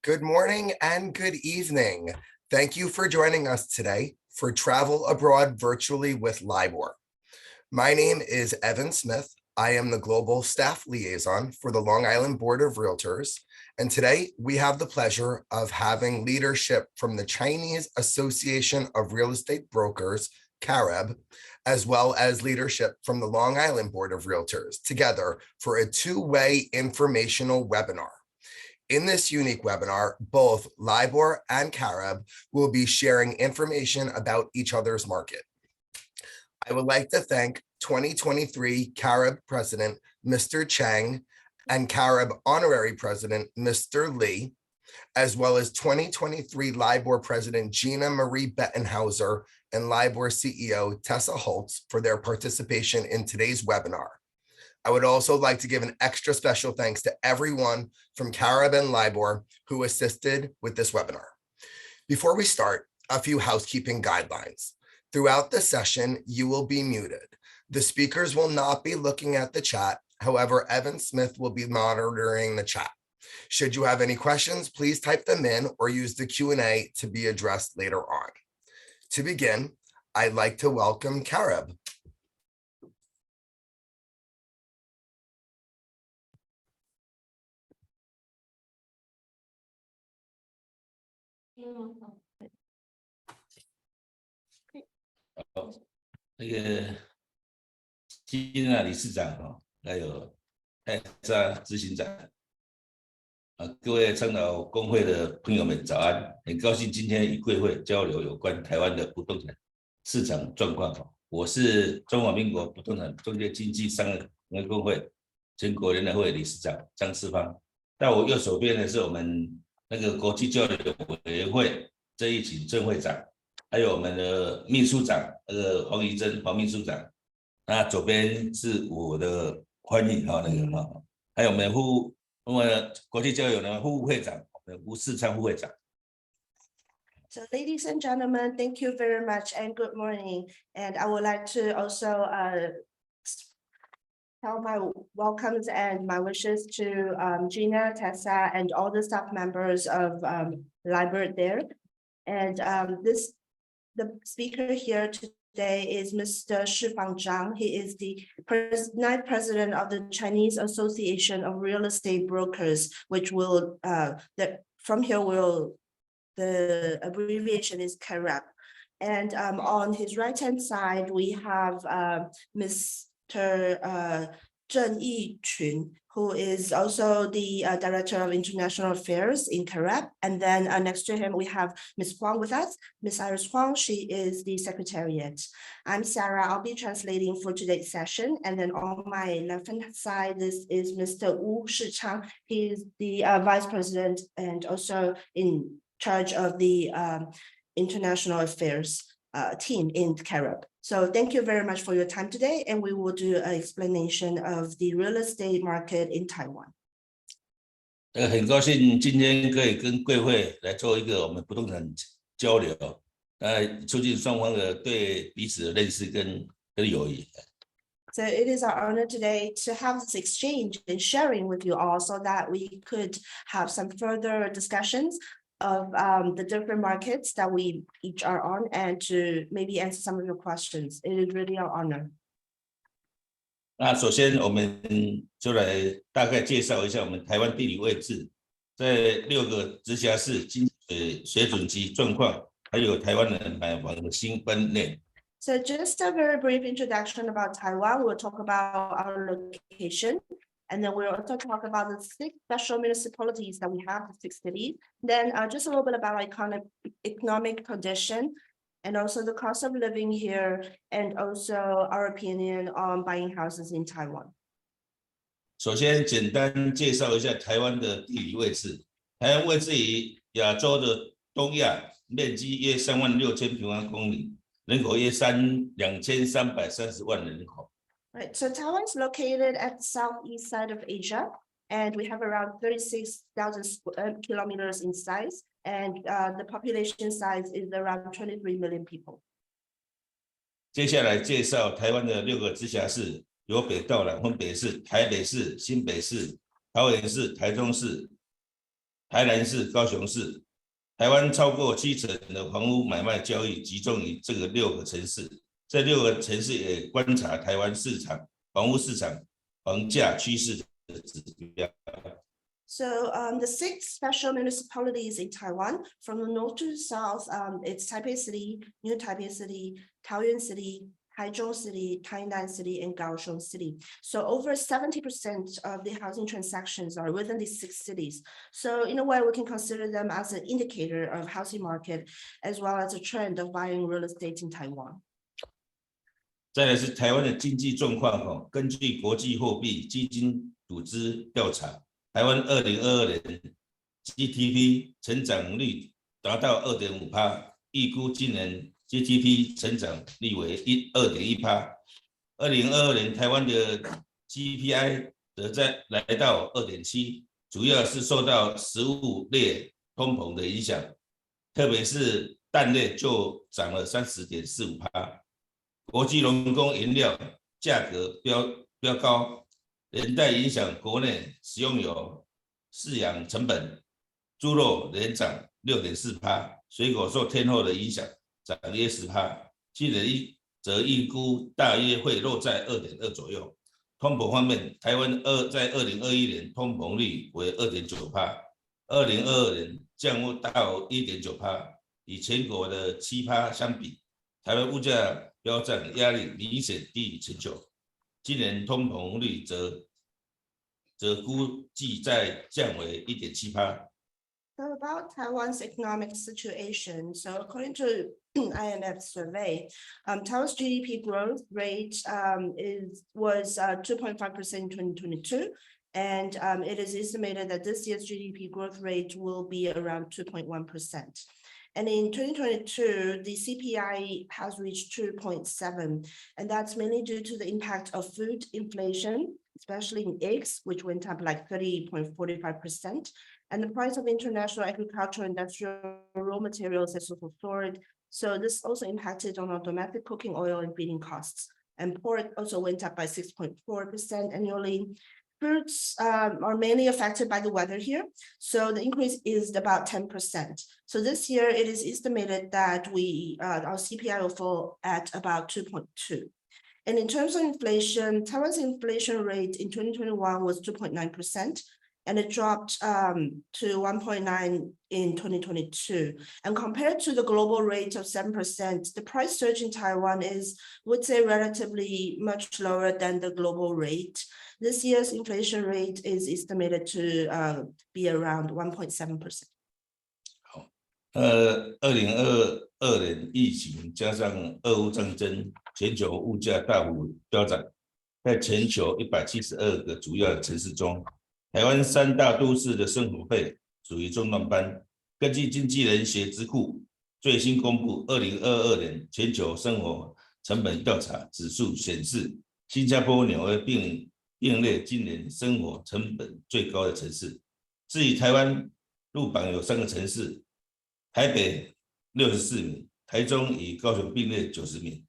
Good morning and good evening. Thank you for joining us today for Travel Abroad Virtually with LIBOR. My name is Evan Smith. I am the Global Staff Liaison for the Long Island Board of Realtors. And today we have the pleasure of having leadership from the Chinese Association of Real Estate Brokers, CAREB, as well as leadership from the Long Island Board of Realtors together for a two-way informational webinar. In this unique webinar, both LIBOR and CAREB will be sharing information about each other's market. I would like to thank 2023 CAREB President, Mr. Chang, and CAREB Honorary President, Mr. Lee, as well as 2023 LIBOR President Gina Marie Bettenhauser and LIBOR CEO Tessa Holtz for their participation in today's webinar. I would also like to give an extra special thanks to everyone from CAREB and LIBOR who assisted with this webinar. Before we start, a few housekeeping guidelines. Throughout the session, you will be muted. The speakers will not be looking at the chat. However, Evan Smith will be monitoring the chat. Should you have any questions, please type them in or use the Q&A to be addressed later on. To begin, I'd like to welcome CAREB.金娜理事长还有泰莎执行长各位长老公会的朋友们早安，很高兴今天与贵会交流有关台湾的不动产市场状况。我是中华民国不动产中介经纪商业公会全国联合会理事长张世芳，在我右手边的是我们那个国际交流委员会郑义勤郑会长，还有我们的秘书长黄怡珍黄秘书长，那左边是我的翻译还有我们国际交流的副会长吴世昌副会长。So ladies and gentlemen, thank you very much and good morning. And I would like to also tell my welcomes and my wishes to Gina, Tessa, and all the staff members of LIBOR there. And the speaker here today is Mr. Shifang Zhang. He is the ninth president of the Chinese Association of Real Estate Brokers, which will from here the abbreviation is CAREB. And on his right-hand side, we have Mr. Zheng Yiqun, who is also the Director of International Affairs in CAREB. And then next to him, we have Ms. Huang with us. Ms. Iris Huang, she is the Secretariat. I'm Sarah, I'll be translating for today's session. And then on my left-hand side, this is Mr. Wu Shichang. He is the Vice President and also in charge of the International Affairs team in CAREB. So thank you very much for your time today, and we will do an explanation of the real estate market in Taiwan. 很高兴今天可以跟贵会来做一个我们不动产交流，促进双方的对彼此的认识跟友谊。So it is our honor today to have this exchange and sharing with you all so that we could have some further discussions of the different markets that we each are on and to maybe answer some of your questions. It is really our honor. 那首先我们就来大概介绍一下我们台湾地理位置，在6个直辖市经济水准及状况，还有台湾人买房的新观念。So just a very brief introduction about Taiwan. We'll talk about our location. And then we'll also talk about the 6 special municipalities that we have, the 6 cities. Then just a little bit about economic condition and also the cost of living here and also our opinion on buying houses in Taiwan. 首先简单介绍一下台湾的地理位置。台湾位置于亚洲的东亚，面积约36000平方公里，人口约2330万人口。Right, so Taiwan is located at the southeast side of Asia, and we have around 36,000 kilometers in size, and the population size is around 23 million people. 接下来介绍台湾的6个直辖市，由北到南分别是台北市、新北市、桃园市、台中市、台南市、高雄市。台湾超过70%的房屋买卖交易集中于这个6个城市，这6个城市也观察台湾市场、房屋市场、房价趋势的指标。So the 6 special municipalities in Taiwan, from the north to the south, it's Taipei City, New Taipei City, Taoyuan City, Taichung City, Tainan City, and Kaohsiung City. So over 70% of the housing transactions are within these 6 cities. So in a way, we can consider them as an indicator of housing market, as well as a trend of buying real estate in Taiwan. 再来是台湾的经济状况，根据国际货币基金组织调查，台湾2022年 GDP 成长率达到 2.5%， 预估今年 GDP 成长率为 2.1%。2022年台湾的 GPI 则来到 2.7%， 主要是受到食物类通膨的影响，特别是蛋类就涨了 30.45%。国际农工原料价格飙高，连带影响国内食用油、饲养成本，猪肉连涨 6.4%， 水果受天候的影响涨约 10%， 今年则预估大约会落在 2.2 左右。通膨方面，台湾在2021年通膨率为 2.9%， 2022年降到 1.9%， 与全国的 7% 相比，台湾物价飙涨压力明显低于全球，今年通膨率则估计在降为 1.7%。So about Taiwan's economic situation, so according to IMF survey, Taiwan's GDP growth rate was 2.5% in 2022, and it is estimated that this year's GDP growth rate will be around 2.1%. And in 2022, the CPI has reached 2.7, and that's mainly due to the impact of food inflation, especially in eggs, which went up like 30.45%. And the price of international agricultural industrial raw materials has also soared. So this also impacted on our domestic cooking oil and feeding costs. And pork also went up by 6.4% annually. Fruits are mainly affected by the weather here. So the increase is about 10%. So this year it is estimated that our CPI will fall at about 2.2. And in terms of inflation, Taiwan's inflation rate in 2021 was 2.9%. And it dropped to 1.9 in 2022. And compared to the global rate of 7%, the price surge in Taiwan is, would say, relatively much lower than the global rate. This year's inflation rate is estimated to be around 1.7%. 2022年疫情加上俄乌战争，全球物价大幅飙涨，在全球172个主要城市中，台湾3大都市的生活费属于中段班。根据经纪人协智库最新公布2022年全球生活成本调查指数显示，新加坡、纽约并列今年生活成本最高的城市。至于台湾，入榜有3个城市，台北64名，台中与高雄并列90名。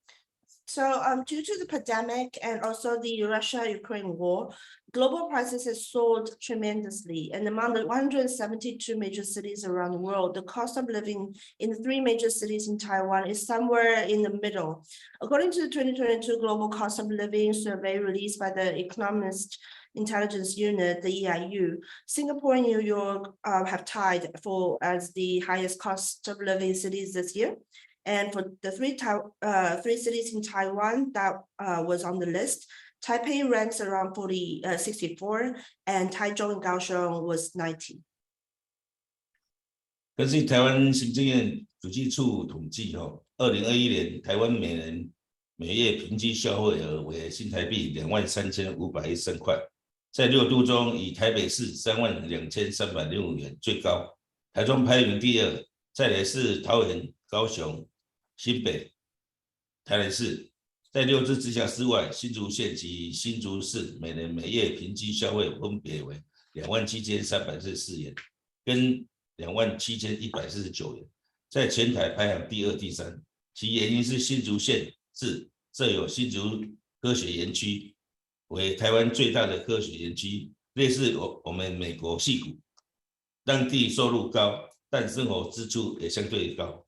So due to the pandemic and also the Russia-Ukraine war, global prices have soared tremendously. And among the 172 major cities around the world, the cost of living in the 3 major cities in Taiwan is somewhere in the middle. According to the 2022 Global Cost of Living Survey released by the Economist Intelligence Unit, the EIU, Singapore and New York have tied as the highest cost of living cities this year. And for the 3 cities in Taiwan that was on the list, Taipei ranks around 64, and Taichung and Kaohsiung was 90. 根据台湾行政院主计处统计，2021年台湾每月平均消费额为新台币23513块，在6都中以台北市32305元最高，台中排名第2，再来是桃园、高雄、新北、台南市。在6支直辖市外，新竹县及新竹市每月平均消费分别为27344元跟27149元，在全台排行第2、第3。其原因是新竹县设有新竹科学园区，为台湾最大的科学园区，类似我们美国矽谷。当地收入高，但生活支出也相对高。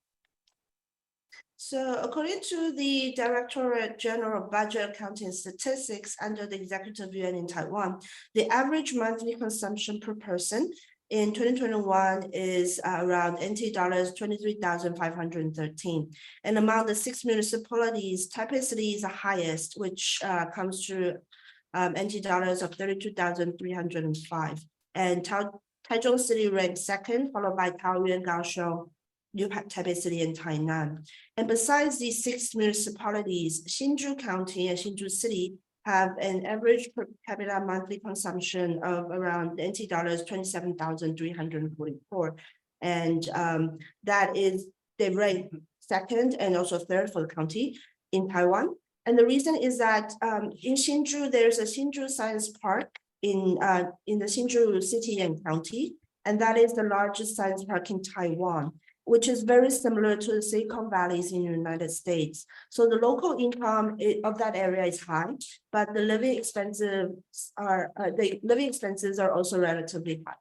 So according to the Directorate General of Budget Accounting Statistics under the Executive Yuan in Taiwan, the average monthly consumption per person in 2021 is around NT dollars 23,513. And among the 6 municipalities, Taipei City is the highest, which comes to NT dollars of 32,305. And Taichung City ranks second, followed by Taoyuan, Kaohsiung, Taipei City, and Tainan. And besides these 6 municipalities, Hsinchu County and Hsinchu City have an average per capita monthly consumption of around NT dollars 27,344. And that is, they rank second and also third for the county in Taiwan. And the reason is that in Hsinchu, there's a Hsinchu Science Park in the Hsinchu City and County, and that is the largest science park in Taiwan, which is very similar to the Silicon Valleys in the United States. So the local income of that area is high, but the living expenses are also relatively high.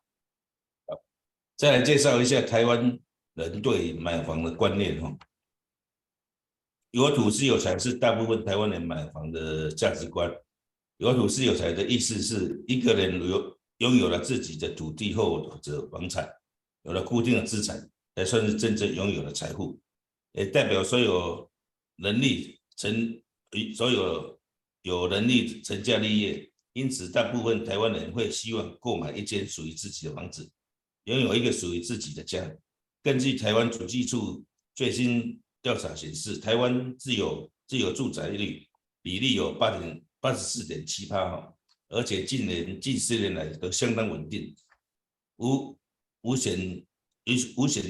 再来介绍一下台湾人对买房的观念哈。有土是有财是大部分台湾人买房的价值观。有土是有财的意思是一个人拥有了自己的土地或者房产，有了固定的资产，才算是真正拥有了财富，也代表所有能力有能力成家立业。因此，大部分台湾人会希望购买一间属于自己的房子，拥有一个属于自己的家。根据台湾主计处最新调查显示，台湾自有住宅率比例有84.7%，而且近10年来都相当稳定，无显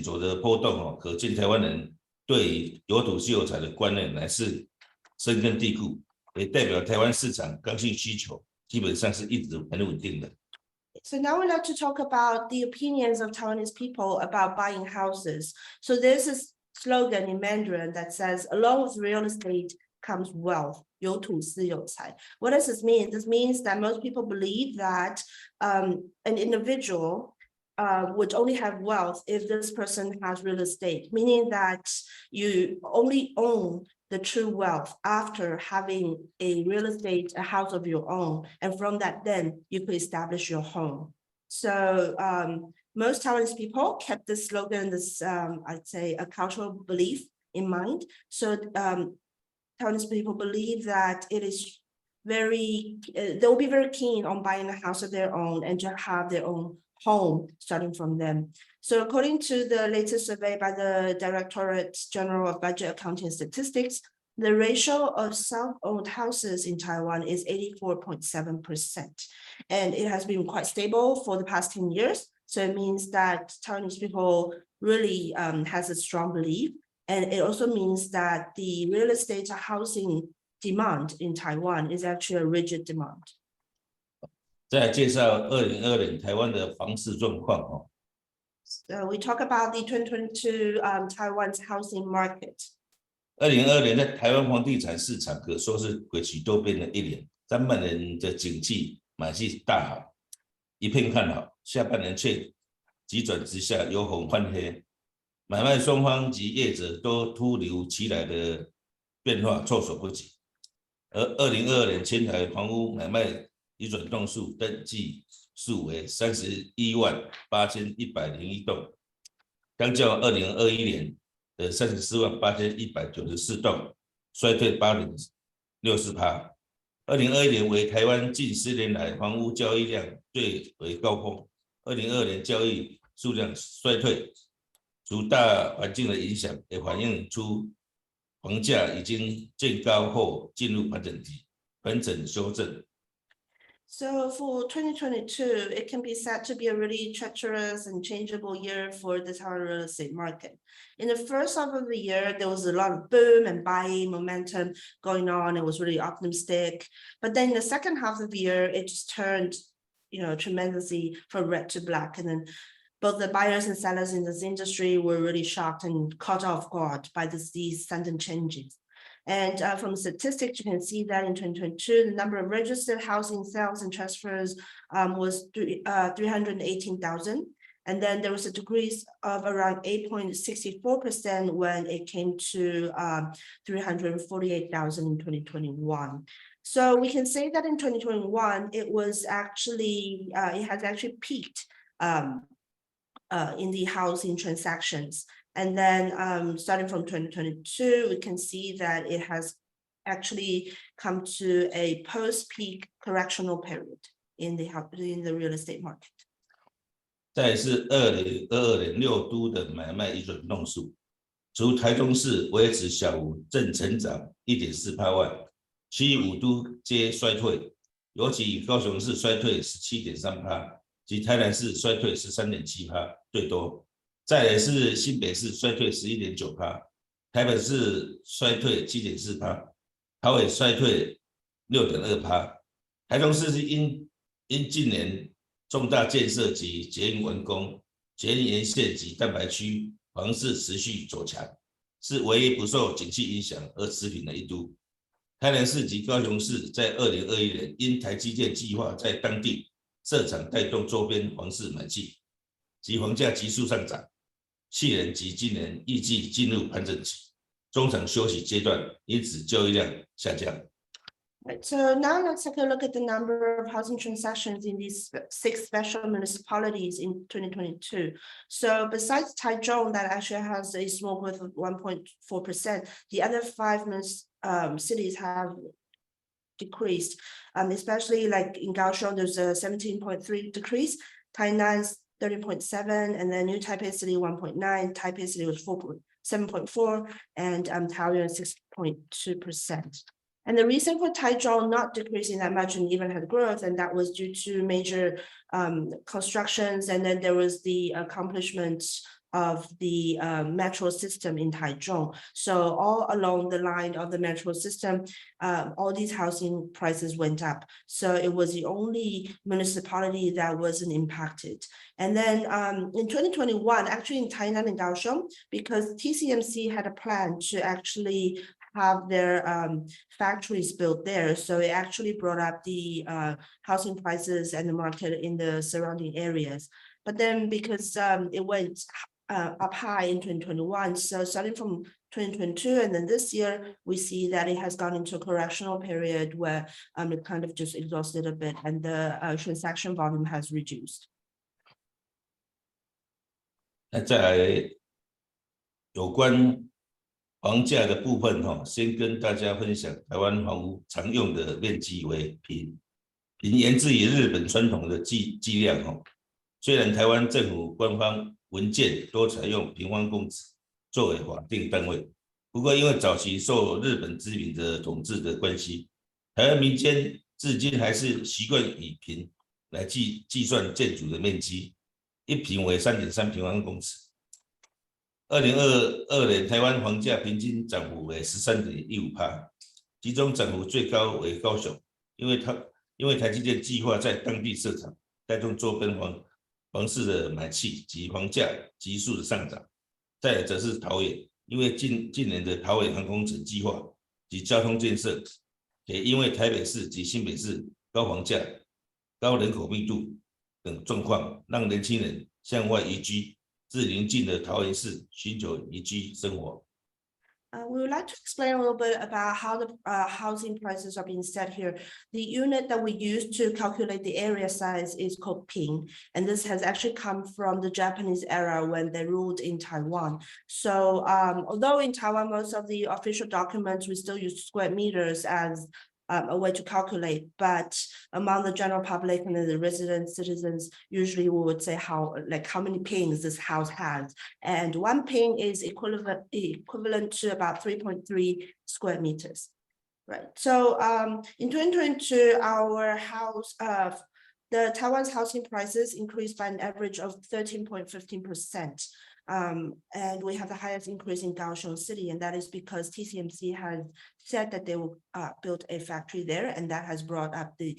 著的波动，可见台湾人对有土是有财的观念乃是深根蒂固，也代表台湾市场刚性需求基本上是一直很稳定的。So now we'd like to talk about the opinions of Taiwanese people about buying houses. So there's this slogan in Mandarin that says, along with real estate comes wealth. 有土斯有财. What does this mean? This means that most people believe that an individual would only have wealth if this person has real estate, meaning that you only own the true wealth after having a real estate, a house of your own. And from that, then you could establish your home. So most Taiwanese people kept this slogan, this I'd say a cultural belief in mind. So Taiwanese people believe that it is they'll be very keen on buying a house of their own and to have their own home starting from them. So according to the latest survey by the Directorate General of Budget Accounting Statistics, the ratio of self-owned houses in Taiwan is 84.7%. And it has been quite stable for the past 10 years. So it means that Taiwanese people really has a strong belief. And it also means that the real estate housing demand in Taiwan is actually a rigid demand. 再来介绍2022年台湾的房市状况。So we talk about the 2022 Taiwan's housing market. 2022年在台湾房地产市场可说是诡谲多变的一年，上半年的景气买气大好，一片看好，下半年却急转直下，由红翻黑，买卖双方及业者都突如其来的变化措手不及。而2022年全台房屋买卖移转栋数登记数为318101栋，相较2021年的348194栋，衰退8.64%。2021年为台湾近10年来房屋交易量最为高峰，2022年交易数量衰退，除大环境的影响，也反映出房价已经见高后进入盘整期，盘整修正。So for 2022, it can be said to be a really treacherous and changeable year for the Taiwan real estate market. In the first half of the year, there was a lot of boom and buying momentum going on. It was really optimistic. But then in the second half of the year, it just turned, tremendously from red to black. And then both the buyers and sellers in this industry were really shocked and caught off guard by these sudden changes. And from statistics, you can see that in 2022, the number of registered housing sales and transfers was 318,000. And then there was a decrease of around 8.64% when it came to 348,000 in 2021. So we can say that in 2021, it was actually, it has actually peaked in the housing transactions. And then starting from 2022, we can see that it has actually come to a post-peak correctional period in the real estate market. 再来是2022年6都的买卖移转栋数，除台中市维持小幅正成长 1.48万，其余5都皆衰退，尤其以高雄市衰退 17.3%， 及台南市衰退 13.7% 最多。再来是新北市衰退 11.9%， 台北市衰退 7.4%， 桃园衰退 6.2%。台中市是因近年重大建设及捷运完工，捷运沿线及蛋白区房市持续走强，是唯一不受景气影响而持平的一都。台南市及高雄市在2021年因台积电计划在当地设厂带动周边房市买气，及房价急速上涨，去年及今年预计进入盘整期，中场休息阶段，因此交易量下降。Right, so now let's take a look at the number of housing transactions in these 6 special municipalities in 2022. So besides Taiwan, that actually has a small growth of 1.4%, the other 5 cities have decreased, especially like in Kaohsiung, there's a 17.3 decrease, Tainan's 30.7, and then New Taipei City 1.9, Taipei City was 7.4, and Taoyuan 6.2%. And the reason for Taichung not decreasing that much and even had growth, and that was due to major constructions, and then there was the accomplishment of the metro system in Taichung. So all along the line of the metro system, all these housing prices went up. So it was the only municipality that wasn't impacted. And then in 2021, actually in Tainan and Kaohsiung, because TCMC had a plan to actually have their factories built there. So it actually brought up the housing prices and the market in the surrounding areas. But then because it went up high in 2021, so starting from 2022 and then this year, we see that it has gone into a correctional period where it kind of just exhausted a bit and the transaction volume has reduced. 那再来有关房价的部分先跟大家分享台湾房屋常用的面积为平，源自于日本传统的计量虽然台湾政府官方文件都采用平方公尺作为法定单位，不过因为早期受日本殖民的统治的关系，台湾民间至今还是习惯以平来计算建筑的面积，1平为 3.3 平方公尺。2022年台湾房价平均涨幅为 13.15%， 其中涨幅最高为高雄，因为台积电计划在当地设厂，带动周边房市的买气及房价急速的上涨。再来则是桃园，因为近年的桃园航空城计划及交通建设，也因为台北市及新北市高房价、高人口密度等状况，让年轻人向外移居至邻近的桃园市寻求宜居生活。We would like to explain a little bit about how the housing prices are being set here. The unit that we use to calculate the area size is called ping, and this has actually come from the Japanese era when they ruled in Taiwan. So although in Taiwan, most of the official documents, we still use square meters as a way to calculate, but among the general public and the resident citizens, usually we would say how many pings this house has, and 1 ping is equivalent to about 3.3 square meters, right? So in 2022, our house the Taiwan's housing prices increased by an average of 13.15%. And we have the highest increase in Kaohsiung City, and that is because TCMC has said that they will build a factory there, and that has brought up the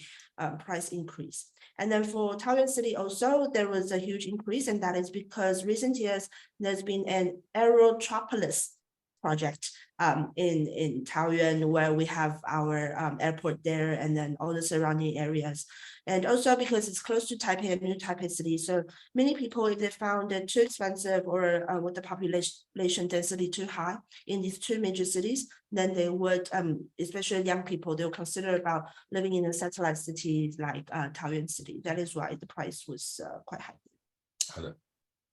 price increase. And then for Taoyuan City also, there was a huge increase, and that is because recent years there's been an aerotropolis project in Taiwan, where we have our airport there and then all the surrounding areas. And also because it's close to Taipei and New Taipei City, so many people, if they found it too expensive or with the population density too high in these two major cities, then they would, especially young people, they'll consider about living in a satellite city like Taoyuan City. That is why the price was quite high. 好的，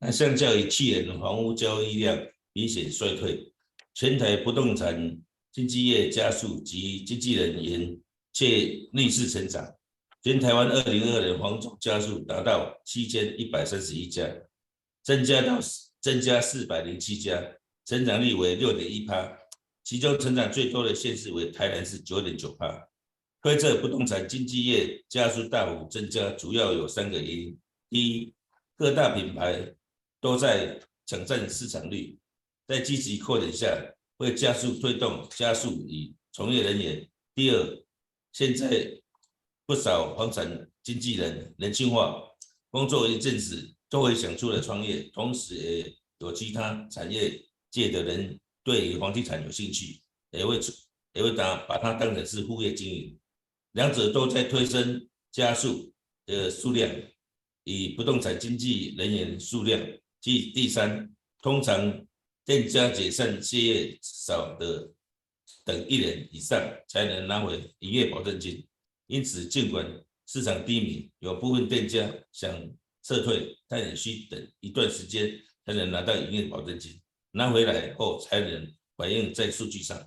那相较于去年房屋交易量明显衰退，全台不动产经纪业加速及经纪人员却逆势成长。全台湾2022年房仲家数达到7131家，增加407家，成长率为 6.1%， 其中成长最多的县市为台南市 9.9%。推测不动产经纪业加速大幅增加，主要有3个原因：第一，各大品牌都在抢占市场率，在积极扩展下，会加速与从业人员。第二，现在不少房产经纪人年轻化，工作一阵子都会想出来创业，同时也有其他产业界的人对于房地产有兴趣，也会把它当成是副业经营，两者都在推升加速的数量。以不动产经纪人员数量，即第三，通常店家解散歇业少的等1年以上才能拿回营业保证金。因此，尽管市场低迷，有部分店家想撤退，但也需等一段时间才能拿到营业保证金，拿回来后才能反映在数据上。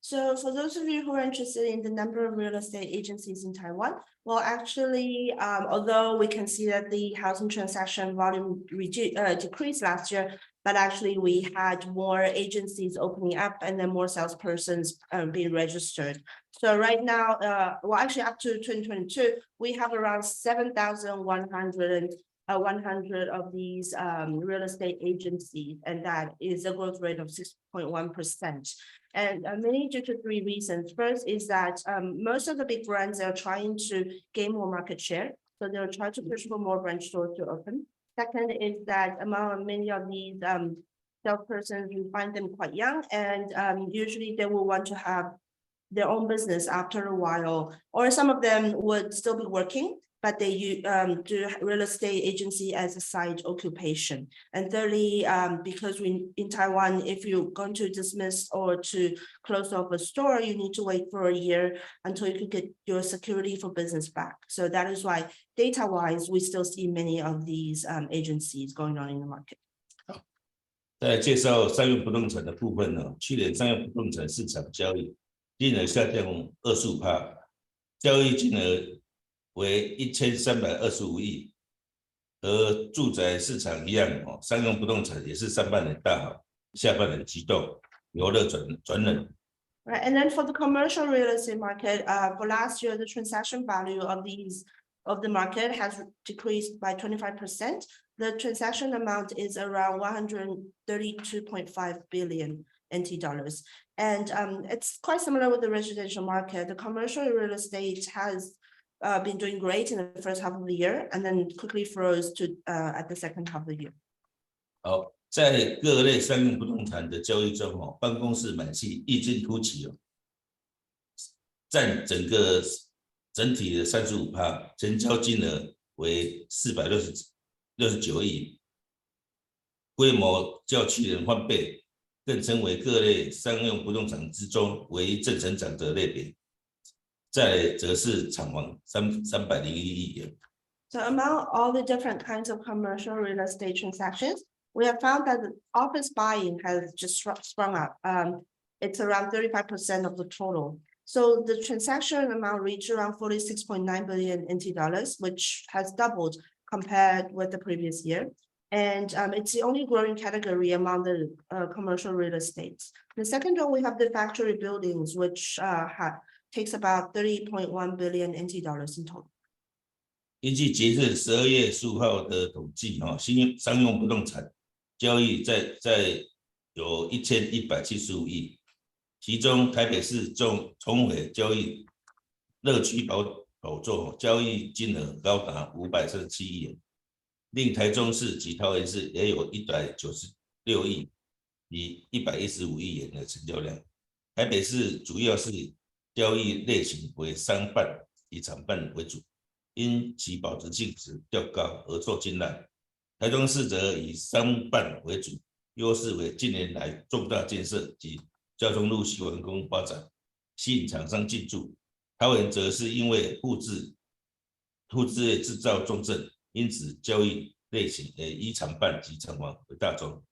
So for those of you who are interested in the number of real estate agencies in Taiwan, well, actually, although we can see that the housing transaction volume decreased last year, but actually we had more agencies opening up and then more salespersons being registered. So right now, well, actually up to 2022, we have around 7,100 of these real estate agencies, and that is a growth rate of 6.1%. And mainly due to 3 reasons. First is that most of the big brands are trying to gain more market share. So they're trying to push for more branch stores to open. Second is that among many of these salespersons, you find them quite young, and usually they will want to have their own business after a while, or some of them would still be working, but they do real estate agency as a side occupation. And thirdly, because in Taiwan, if you're going to dismiss or to close off a store, you need to wait for a year until you can get your security for business back. So that is why data-wise, we still see many of these agencies going on in the market. 在介绍商用不动产的部分呢，去年商用不动产市场交易金额下降 25%， 交易金额为1325亿，而住宅市场一样，商用不动产也是上半年大好，下半年激动，由热转冷。Right, and then for the commercial real estate market, for last year, the transaction value of the market has decreased by 25%. The transaction amount is around 132.5 billion NT dollars. And it's quite similar with the residential market. The commercial real estate has been doing great in the first half of the year, and then quickly froze to at the second half of the year. 好，在各类商用不动产的交易中，办公室买气异军突起，占整体的 35%， 成交金额为469亿，规模较去年翻倍，更成为各类商用不动产之中唯一正成长的类别。再来则是厂房301亿元。So among all the different kinds of commercial real estate transactions, we have found that the office buying has just sprung up. It's around 35% of the total. So the transaction amount reached around 46.9 billion NT dollars, which has doubled compared with the previous year. And it's the only growing category among the commercial real estates. The second one, we have the factory buildings, which takes about 30.1 billion NT dollars in total. 依据截至12月15号的统计，新商用不动产交易在有1175亿，其中台北市重回交易乐区宝座，交易金额高达537亿元，另台中市及桃园市也有196亿。以115亿元的成交量。台北市主要是交易类型为商办以厂办为主，因其保值性质较高而受青睐。台中市则以商办为主，优势为近年来重大建设及交通路系完工发展，吸引厂商进驻。桃园则是因为复制业制造重镇，因此交易类型以厂办及厂房为大宗。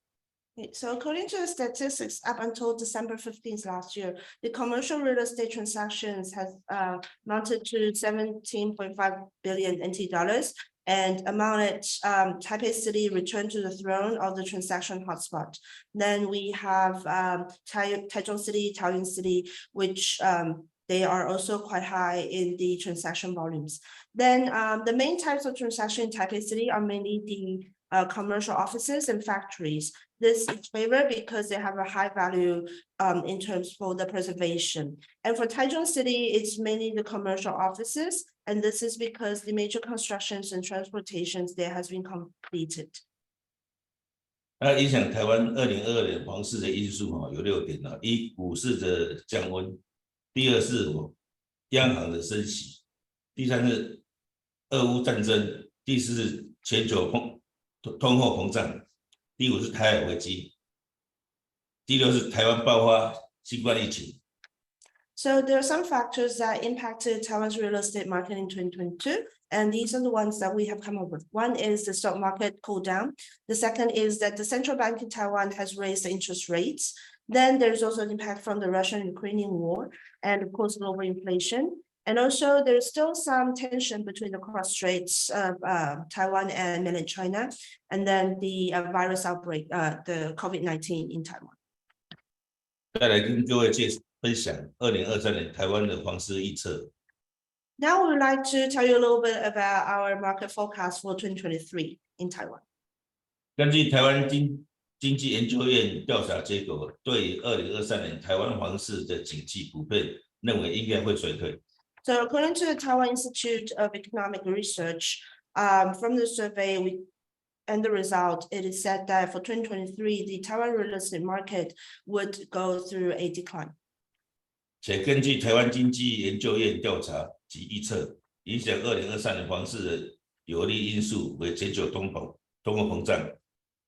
So according to the statistics, up until December 15th last year, the commercial real estate transactions has amounted to 17.5 billion NT dollars and amounted Taipei City returned to the throne of the transaction hotspot. Then we have Taichung City, Taoyuan City, which they are also quite high in the transaction volumes. Then the main types of transaction in Taipei City are mainly the commercial offices and factories. This is favored because they have a high value in terms for the preservation. And for Taichung City, it's mainly the commercial offices. And this is because the major constructions and transportations there has been completed. 那影响台湾2022年房市的因素有6点啊，一股市的降温，第二是央行的升息，第三是俄乌战争，第四是全球通货膨胀，第五是台海危机，第六是台湾爆发新冠疫情。So there are some factors that impacted Taiwan's real estate market in 2022, and these are the ones that we have come up with. One is the stock market cool down. The second is that the central bank in Taiwan has raised the interest rates. Then there's also an impact from the Russian-Ukrainian war and of course global inflation. And also there's still some tension between the cross straits of Taiwan and mainland China, and then the virus outbreak, the COVID-19 in Taiwan. 再来跟各位分享2023年台湾的房市预测。Now we would like to tell you a little bit about our market forecast for 2023 in Taiwan. 根据台湾经济研究院调查结果，对2023年台湾房市的景气普遍认为应该会衰退。So according to the Taiwan Institute of Economic Research, from the survey and the result, it is said that for 2023, the Taiwan real estate market would go through a decline. 且根据台湾经济研究院调查及预测，影响2023年房市的有利因素为全球通货膨胀。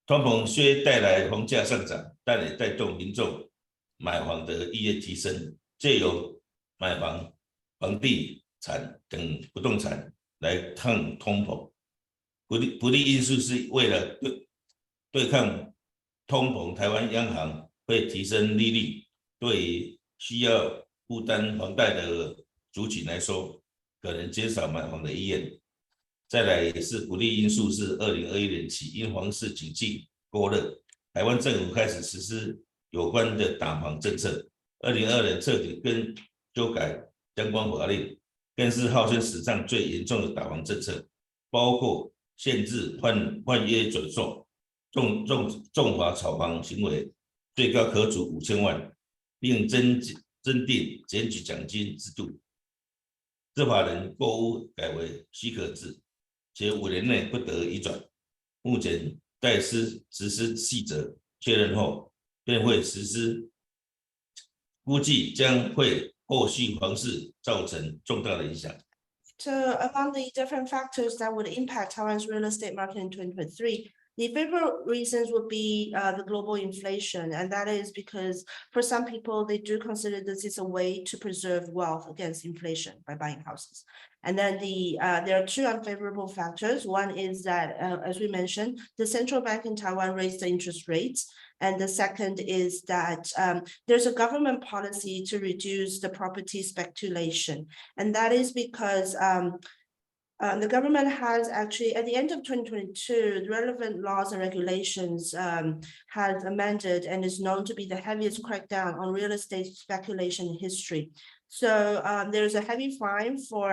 通膨虽带来房价上涨，但也带动民众买房的意愿提升，借由买房、房地产等不动产来抗通膨。不利因素是为了对抗通膨，台湾央行会提升利率，对于需要负担房贷的族群来说，可能减少买房的意愿。再来也是不利因素是2021年起，因房市景气过热，台湾政府开始实施有关的打房政策。2022年彻底跟修改相关法令，更是号称史上最严重的打房政策，包括限制换约转售、重罚炒房行为，最高可处5000万，并增订检举奖金制度。执法人购屋改为许可制，且5年内不得移转。目前待实施细则确认后，便会实施，估计将会后续房市造成重大的影响。So among the different factors that would impact Taiwan's real estate market in 2023, the favorite reasons would be the global inflation, and that is because for some people, they do consider this is a way to preserve wealth against inflation by buying houses. And then there are two unfavorable factors. One is that, as we mentioned, the central bank in Taiwan raised the interest rates. And the second is that there's a government policy to reduce the property speculation. And that is because the government has actually, at the end of 2022, the relevant laws and regulations has amended and is known to be the heaviest crackdown on real estate speculation in history. So there's a heavy fine for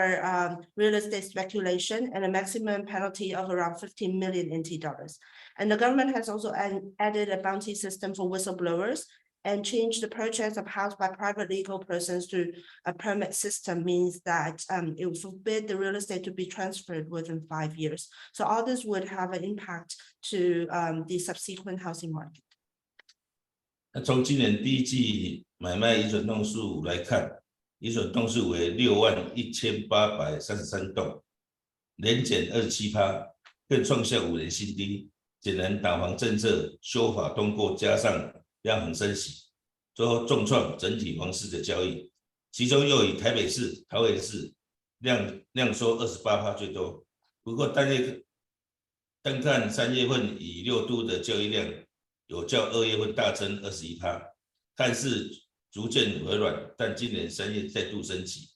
real estate speculation and a maximum penalty of around 15 million NT dollars. And the government has also added a bounty system for whistleblowers and changed the purchase of house by private legal persons to a permit system, means that it will forbid the real estate to be transferred within 5 years. So all this would have an impact to the subsequent housing market. 那从今年第一季买卖移转栋数来看，移转栋数为61833栋，年减27%，更创下5年新低。显然，打房政策修法通过，加上央行升息，最后重创整体房市的交易。其中又以台北市、桃园市量缩28%最多。不过单看3月份以6都的交易量，有较2月份大增21%，看似逐渐回软，但今年3月再度升息，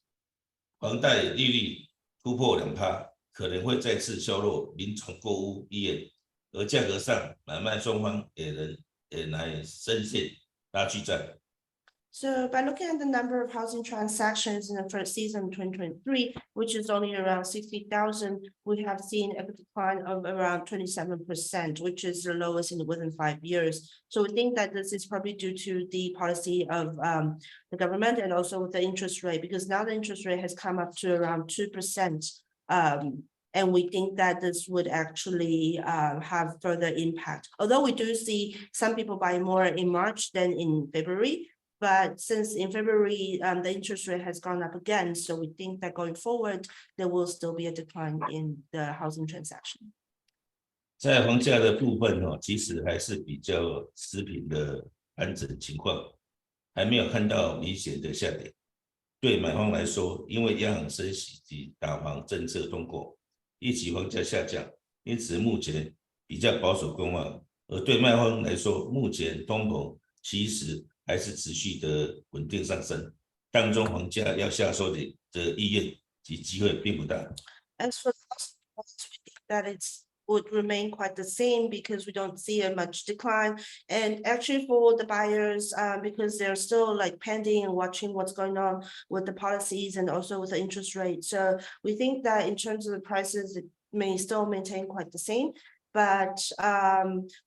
房贷利率突破2%，可能会再次削弱民众购屋意愿。而价格上，买卖双方也难深陷拉锯战。So by looking at the number of housing transactions in the first season of 2023, which is only around 60,000, we have seen a decline of around 27%, which is the lowest within 5 years. So we think that this is probably due to the policy of the government and also with the interest rate, because now the interest rate has come up to around 2%. And we think that this would actually have further impact. Although we do see some people buy more in March than in February, but since in February, the interest rate has gone up again, so we think that going forward, there will still be a decline in the housing transaction. 在房价的部分其实还是比较持平的盘整情况，还没有看到明显的下跌。对买方来说，因为央行升息及打房政策通过，一起房价下降，因此目前比较保守观望。而对卖方来说，目前通膨其实还是持续的稳定上升，当中房价要下收的意愿及机会并不大。As for cost, we think that would remain quite the same because we don't see a much decline. And actually for the buyers, because they're still like pending and watching what's going on with the policies and also with the interest rate. So we think that in terms of the prices, it may still maintain quite the same. But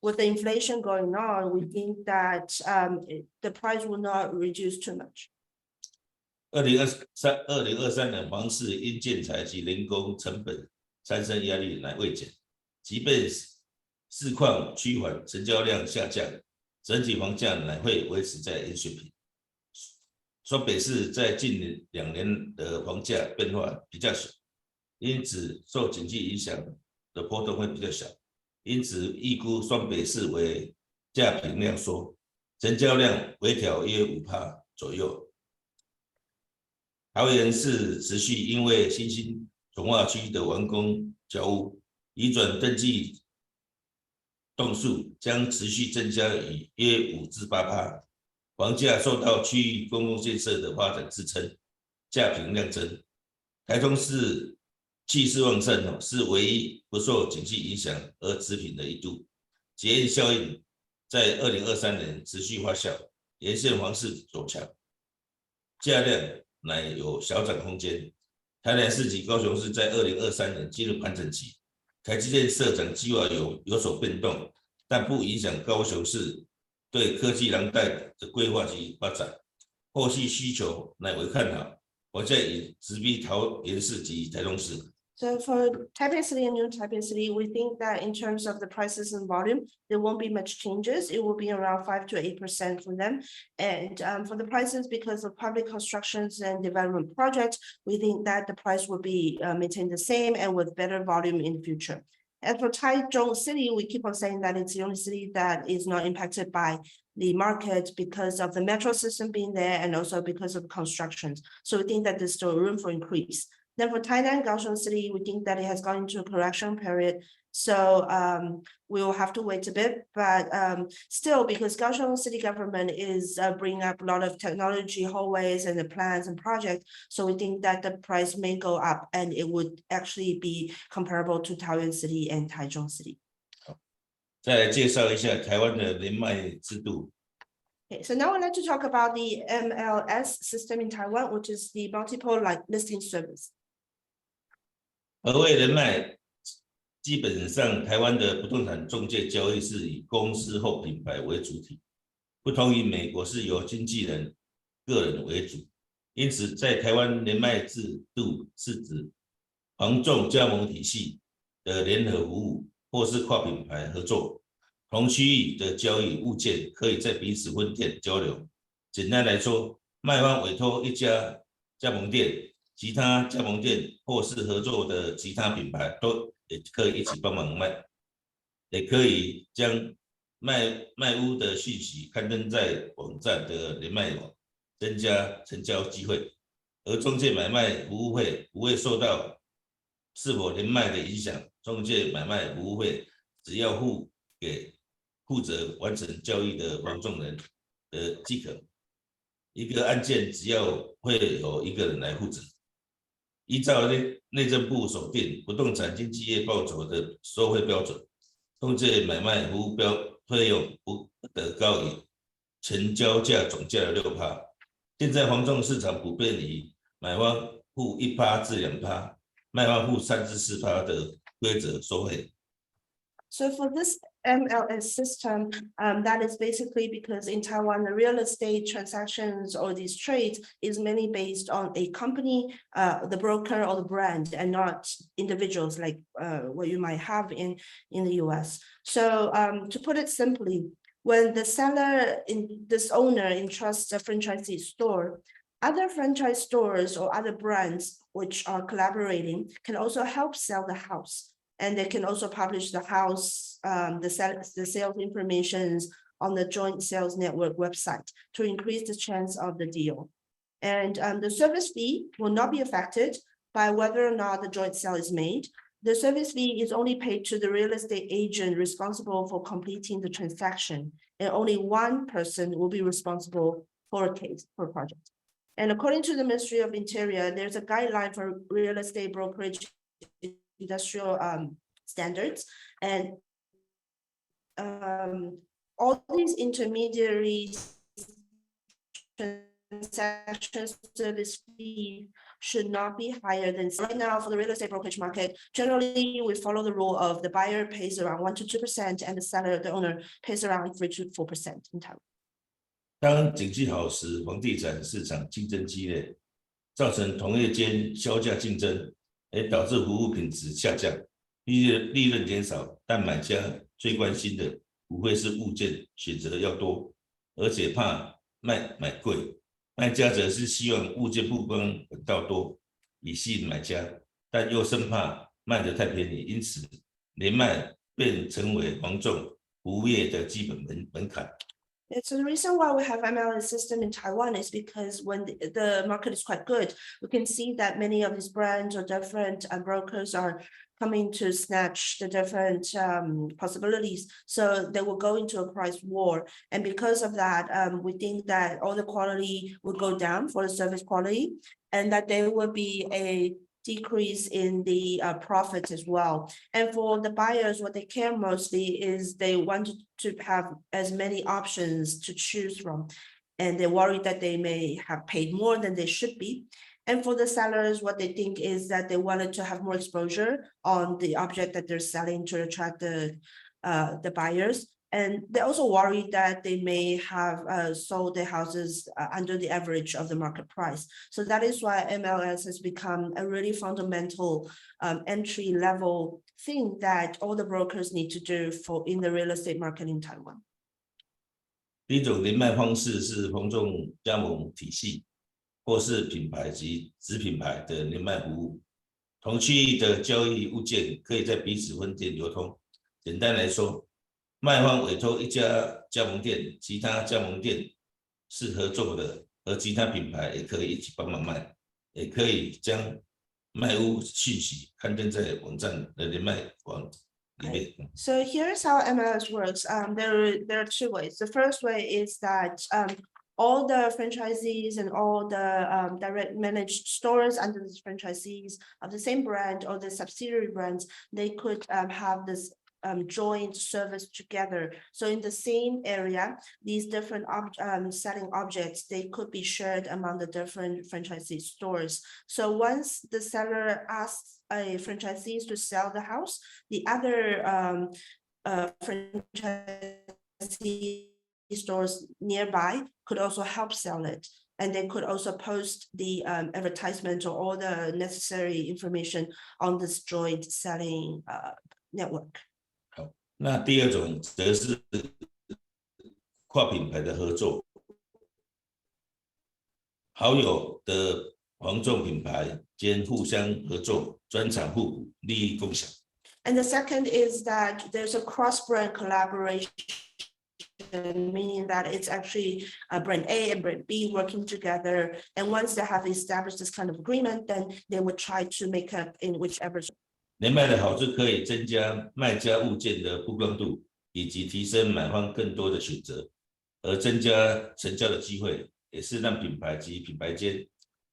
with the inflation going on, we think that the price will not reduce too much. 2023年房市因建材及人工成本产生压力乃未减。即便市况趋缓，成交量下降，整体房价乃会维持在原水平。双北市在近2年的房价变化比较小，因此受经济影响的波动会比较小，因此预估双北市为价平量缩，成交量微调约5%左右。桃园市持续因为新兴重划区的完工交屋。移转登记栋数将持续增加约5%至8%，房价受到区域公共建设的发展支撑，价平量增。台中市气势旺盛，是唯一不受景气影响而持平的一度。结业效应在2023年持续发酵，沿线房市走强，价量乃有小涨空间。台南市及高雄市在2023年进入盘整期。台积电社长计划有所变动，但不影响高雄市对科技廊带的规划及发展。后续需求乃为看好，房价也直逼桃园市及台中市。So for Taipei City and New Taipei City, we think that in terms of the prices and volume, there won't be much changes. It will be around 5 to 8% for them. And for the prices, because of public constructions and development projects, we think that the price will be maintained the same and with better volume in the future. And for Taichung City, we keep on saying that it's the only city that is not impacted by the market because of the metro system being there and also because of constructions. So we think that there's still room for increase. Then for Tainan, Kaohsiung City, we think that it has gone into a correction period. So we will have to wait a bit, but still, because Kaohsiung City government is bringing up a lot of technology hallways and the plans and projects, so we think that the price may go up and it would actually be comparable to Taoyuan City and Taichung City. 再来介绍一下台湾的人脉制度。Okay, so now I'd like to talk about the MLS system in Taiwan, which is the multiple listing service. 何谓人脉？基本上，台湾的不动产中介交易是以公司或品牌为主体，不同于美国是由经纪人、个人为主。因此，在台湾人脉制度是指房仲加盟体系的联合服务，或是跨品牌合作。同区域的交易物件可以在彼此分店交流。简单来说，卖方委托一家加盟店，其他加盟店或是合作的其他品牌都也可以一起帮忙卖，也可以将卖屋的讯息刊登在网站的连卖网，增加成交机会。而中介买卖服务费不会受到是否连卖的影响，中介买卖服务费只要付给负责完成交易的房仲人即可。一个案件只要会有一个人来负责。依照内政部所定不动产经纪业报酬的收费标准，中介买卖服务费用不得高于成交价总价的6%。现在房仲市场普遍以买方付1%至2%，卖方付3%至4%的规则收费。So for this MLS system, that is basically because in Taiwan, the real estate transactions or these trades is mainly based on a company, the broker or the brand, and not individuals like what you might have in the US. So to put it simply, when the seller, this owner entrusts a franchisee store, other franchise stores or other brands which are collaborating can also help sell the house. And they can also publish the house, the sales information on the joint sales network website to increase the chance of the deal. And the service fee will not be affected by whether or not the joint sale is made. The service fee is only paid to the real estate agent responsible for completing the transaction, and only one person will be responsible for a case, for a project. And according to the Ministry of Interior, there's a guideline for real estate brokerage industrial standards, and all these intermediaries transaction service fee should not be higher than right now for the real estate brokerage market. Generally, we follow the rule of the buyer pays around 1% to 2%, and the seller, the owner, pays around 3% to 4% in Taiwan. 当景气好时，房地产市场竞争激烈，造成同业间销价竞争，也导致服务品质下降，利润减少。但买家最关心的无非是物件选择要多，而且怕买贵。卖家则是希望物件曝光管道多，以吸引买家，但又生怕卖得太便宜，因此连卖便成为房仲服务业的基本门槛。So the reason why we have MLS system in Taiwan is because when the market is quite good, we can see that many of these brands or different brokers are coming to snatch the different possibilities. So they will go into a price war. And because of that, we think that all the quality will go down for the service quality, and that there will be a decrease in the profit as well. And for the buyers, what they care mostly is they want to have as many options to choose from, and they're worried that they may have paid more than they should be. And for the sellers, what they think is that they wanted to have more exposure on the object that they're selling to attract the buyers. And they're also worried that they may have sold their houses under the average of the market price. So that is why MLS has become a really fundamental entry level thing that all the brokers need to do in the real estate market in Taiwan. 第一种连卖方式是房仲加盟体系，或是品牌及子品牌的连卖服务。同区域的交易物件可以在彼此分店流通。简单来说，卖方委托一家加盟店，其他加盟店是合作的，而其他品牌也可以一起帮忙卖，也可以将卖屋讯息刊登在网站的连卖网里面。So here's how MLS works. There are two ways. The first way is that all the franchisees and all the direct managed stores under the franchisees of the same brand or the subsidiary brands, they could have this joint service together. So in the same area, these different selling objects, they could be shared among the different franchisee stores. So once the seller asks a franchisee to sell the house, the other franchisee stores nearby could also help sell it. And they could also post the advertisement or all the necessary information on this joint selling network. 那第二种则是跨品牌的合作，好友的黄众品牌间互相合作，专长互补，利益共享。And the second is that there's a cross-brand collaboration, meaning that it's actually brand A and brand B working together. And once they have established this kind of agreement, then they would try to make up in whichever. 连麦的好处可以增加卖家物件的曝光度，以及提升买方更多的选择，而增加成交的机会，也是让品牌及品牌间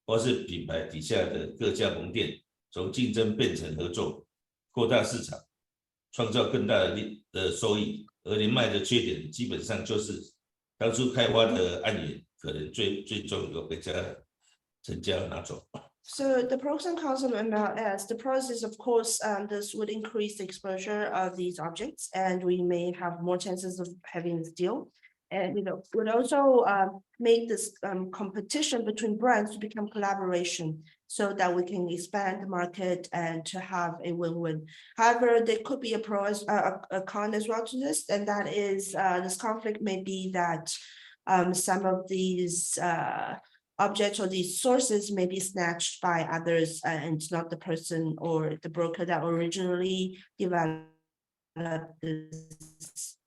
或是品牌底下的各加盟店从竞争变成合作，扩大市场，创造更大的收益。而连麦的缺点基本上就是当初开发的案源可能最终有被成交拿走。So the pros and cons of MLS, the pros is of course, this would increase the exposure of these objects and we may have more chances of having this deal. And would also make this competition between brands to become collaboration so that we can expand the market and to have a win-win. However, there could be a con as well to this, and that is this conflict may be that some of these objects or these sources may be snatched by others and it's not the person or the broker that originally developed this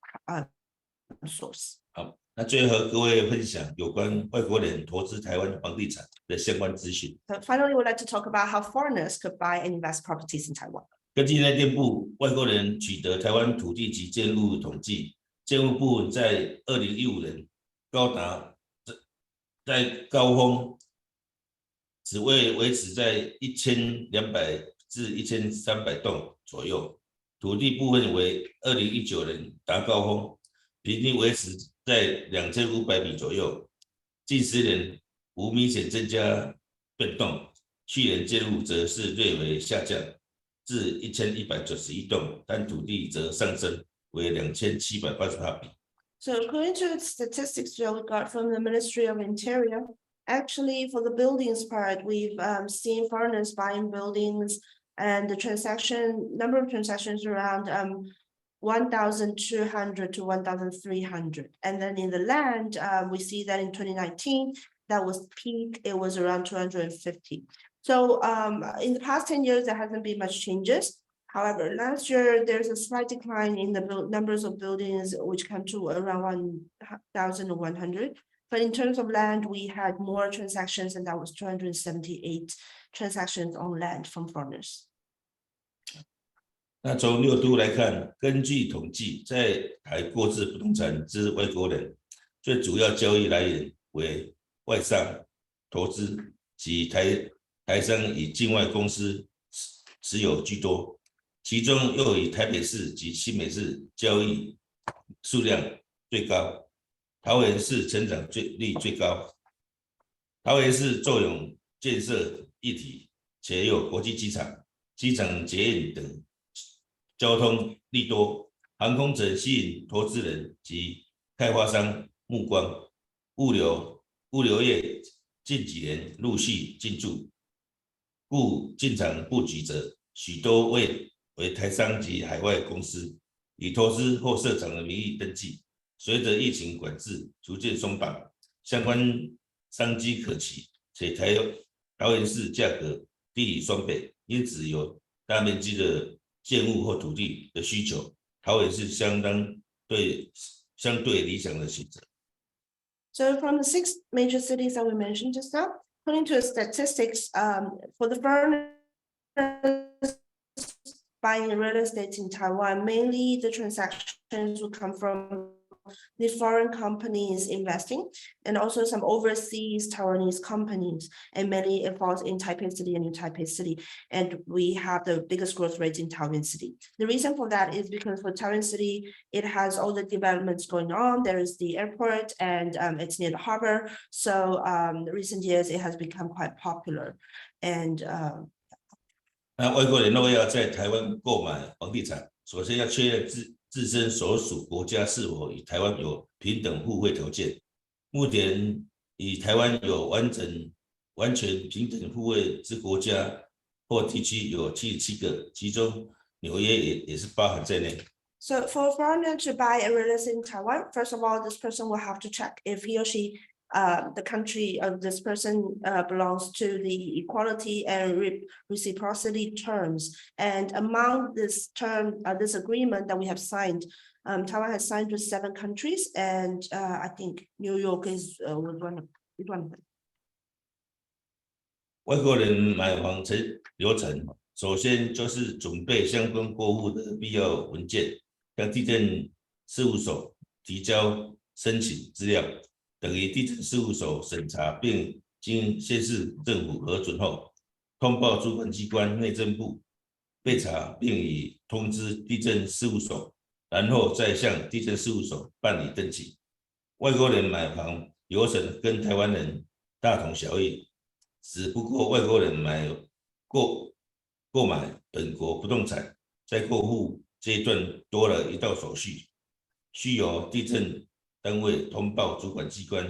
source. 好，那最后和各位分享有关外国人投资台湾房地产的相关资讯。So finally, we'd like to talk about how foreigners could buy and invest properties in Taiwan. 根据内政部外国人取得台湾土地及建物统计，建物部分在2015年高达在高峰，只为维持在1200至1300栋左右。土地部分为2019年达高峰，平均维持在2500笔左右。近10年无明显增加变动，去年建物则是略微下降至1191栋，但土地则上升为2788笔。So according to statistics that we got from the Ministry of Interior, actually for the buildings part, we've seen foreigners buying buildings and the number of transactions around 1,200 to 1,300. And then in the land, we see that in 2019, that was peak, it was around 250. So in the past 10 years, there hasn't been much changes. However, last year, there's a slight decline in the numbers of buildings, which come to around 1,100. But in terms of land, we had more transactions, and that was 278 transactions on land from foreigners. 那从6都来看，根据统计，在台购置不动产之外国人，最主要交易来源为外商投资及台商以境外公司持有居多。其中又以台北市及新北市交易数量最高，桃园市成长率最高。桃园市作用建设一体，且有国际机场、机场捷运等交通利多，航空城吸引投资人及开发商目光。物流业近几年陆续进驻，故进场布局者许多为台商及海外公司，以投资或设厂的名义登记。随着疫情管制逐渐松绑，相关商机可期，且桃园市价格地理双北，因此有大面积的建物或土地的需求，桃园是相对理想的选择。So from the 6 major cities that we mentioned just now, according to the statistics, for the foreigners buying real estate in Taiwan, mainly the transactions will come from the foreign companies investing and also some overseas Taiwanese companies, and many it falls in Taipei City and New Taipei City, and we have the biggest growth rates in Taiwan City. The reason for that is because for Taiwan City, it has all the developments going on. There is the airport and it's near the harbor. So recent years, it has become quite popular. And 那外国人如果要在台湾购买房地产，首先要确认自身所属国家是否与台湾有平等互惠条件。目前与台湾有完全平等互惠之国家或地区有77个，其中纽约也是包含在内。So for a foreigner to buy a real estate in Taiwan, first of all, this person will have to check if he or she, the country of this person belongs to the equality and reciprocity terms. And among this term, this agreement that we have signed, Taiwan has signed with 7 countries, and I think New York is one of them. 外国人买房流程，首先就是准备相关过户的必要文件，向地政事务所提交申请资料，等于地政事务所审查，并经县市政府核准后，通报主管机关内政部备查，并以通知地政事务所，然后再向地政事务所办理登记。外国人买房流程跟台湾人大同小异。只不过外国人购买本国不动产，在过户阶段多了一道手续，需由地政单位通报主管机关。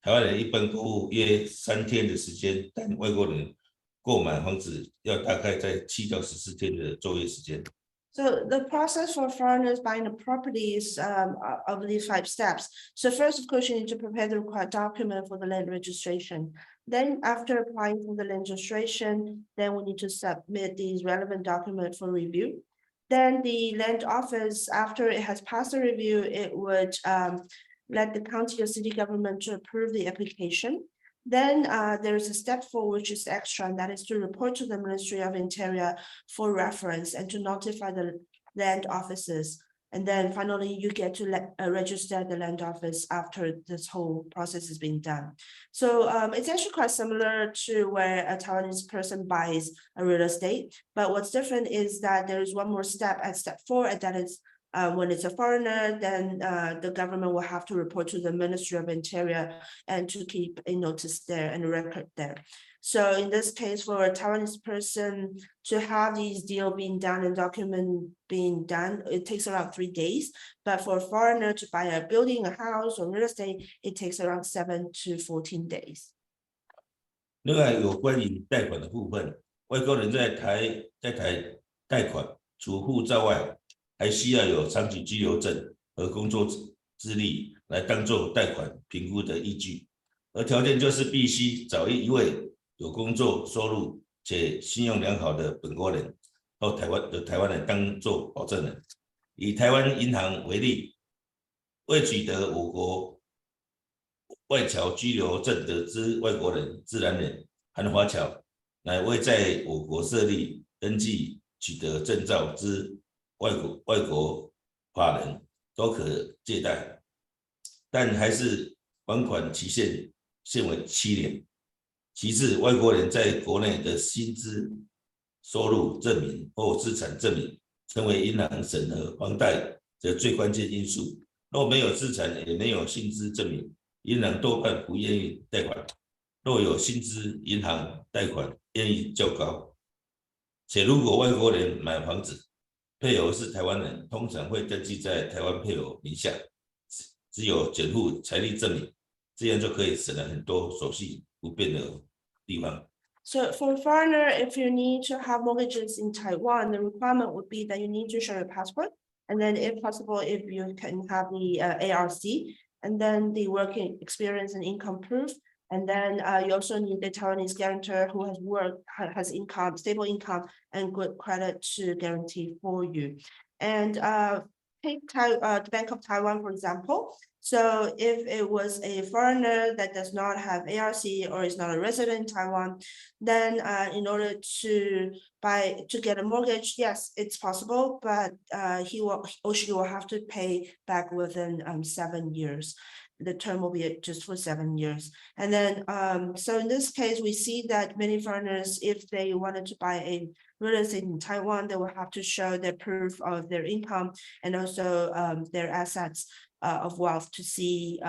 台湾人一般过户约3天的时间，但外国人购买房子要大概在7到14天的作业时间。So the process for foreigners buying a property is of these 5 steps. So first, of course, you need to prepare the required document for the land registration. Then after applying for the land registration, then we need to submit these relevant documents for review. Then the land office, after it has passed the review, it would let the county or city government to approve the application. Then there is a step 4, which is extra, and that is to report to the Ministry of Interior for reference and to notify the land offices. And then finally, you get to register the land office after this whole process is being done. So it's actually quite similar to where a Taiwanese person buys a real estate. But what's different is that there is one more step at step 4, and that is when it's a foreigner, then the government will have to report to the Ministry of Interior and to keep a notice there and a record there. So in this case, for a Taiwanese person to have these deal being done and document being done, it takes around 3 days. But for a foreigner to buy a building, a house or real estate, it takes around 7 to 14 days. 另外有关于贷款的部分，外国人在台贷款，除护照外，还需要有长期居留证和工作资历来当作贷款评估的依据，而条件就是必须找一位有工作收入且信用良好的本国人或台湾人当作保证人。以台湾银行为例，未取得我国外侨居留证的之外国人、自然人含华侨，乃未在我国设立登记取得证照之外国法人都可借贷，但还是还款期限为7年。其次，外国人在国内的薪资收入证明或资产证明，成为银行审核房贷的最关键因素。若没有资产，也没有薪资证明，银行多半不愿意贷款；若有薪资，银行贷款愿意较高。且如果外国人买房子，配偶是台湾人，通常会登记在台湾配偶名下，只有减负财力证明，这样就可以省了很多手续不便的地方。So for a foreigner, if you need to have mortgages in Taiwan, the requirement would be that you need to show your passport. And then if possible, if you can have the ARC, and then the working experience and income proof. And then you also need the Taiwanese guarantor who has worked, has income, stable income and good credit to guarantee for you. And take the Bank of Taiwan, for example. So if it was a foreigner that does not have ARC or is not a resident in Taiwan, then in order to get a mortgage, yes, it's possible, but he or she will have to pay back within 7 years. The term will be just for 7 years. And then, so in this case, we see that many foreigners, if they wanted to buy a real estate in Taiwan, they will have to show their proof of their income and also their assets of wealth to see.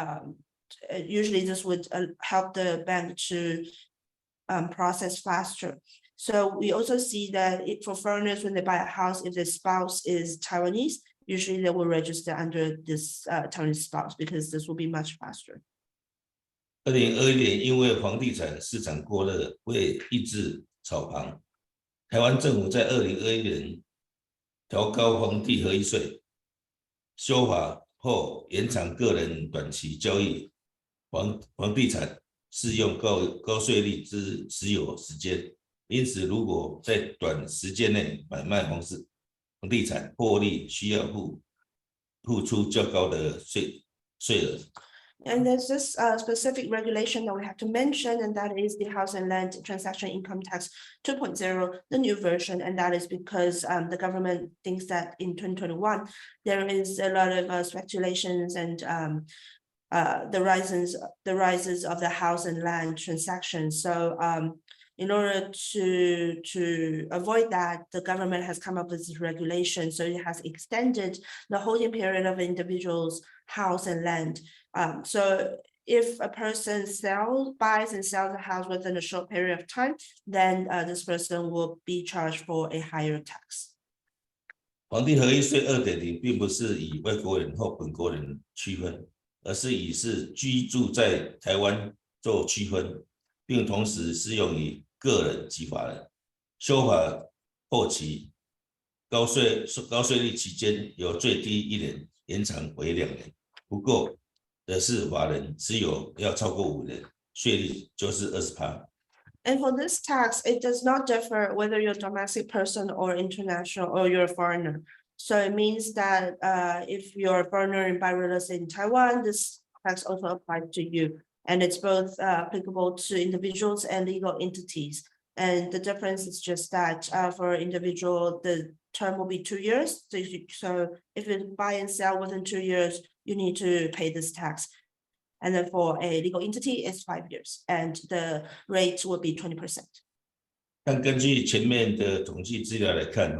Usually this would help the bank to process faster. So we also see that for foreigners, when they buy a house, if the spouse is Taiwanese, usually they will register under this Taiwanese spouse because this will be much faster. 2021年，因为房地产市场过热，为抑制炒房，台湾政府在2021年调高房地合一税，修法后延长个人短期交易房地产适用高税率之持有时间，因此如果在短时间内买卖房地产获利，需要付出较高的税额。And there's this specific regulation that we have to mention, and that is the House and Land Transaction Income Tax 2.0, the new version. And that is because the government thinks that in 2021, there is a lot of speculations and the rises of the house and land transactions. So in order to avoid that, the government has come up with this regulation. So it has extended the holding period of individuals' house and land. So if a person buys and sells a house within a short period of time, then this person will be charged for a higher tax. 房地合一税 2.0 并不是以外国人或本国人区分，而是以居住在台湾做区分，并同时适用于个人及法人。修法后期高税率期间由最低1年延长为2年，不过的是法人持有要超过5年，税率就是 20%。 And for this tax, it does not differ whether you're a domestic person or international or you're a foreigner. So it means that if you're a foreigner and buy real estate in Taiwan, this tax also applies to you. And it's both applicable to individuals and legal entities. And the difference is just that for individual, the term will be 2 years. So if you buy and sell within 2 years, you need to pay this tax. And then for a legal entity, it's 5 years, and the rate will be 20%. 但根据前面的统计资料来看，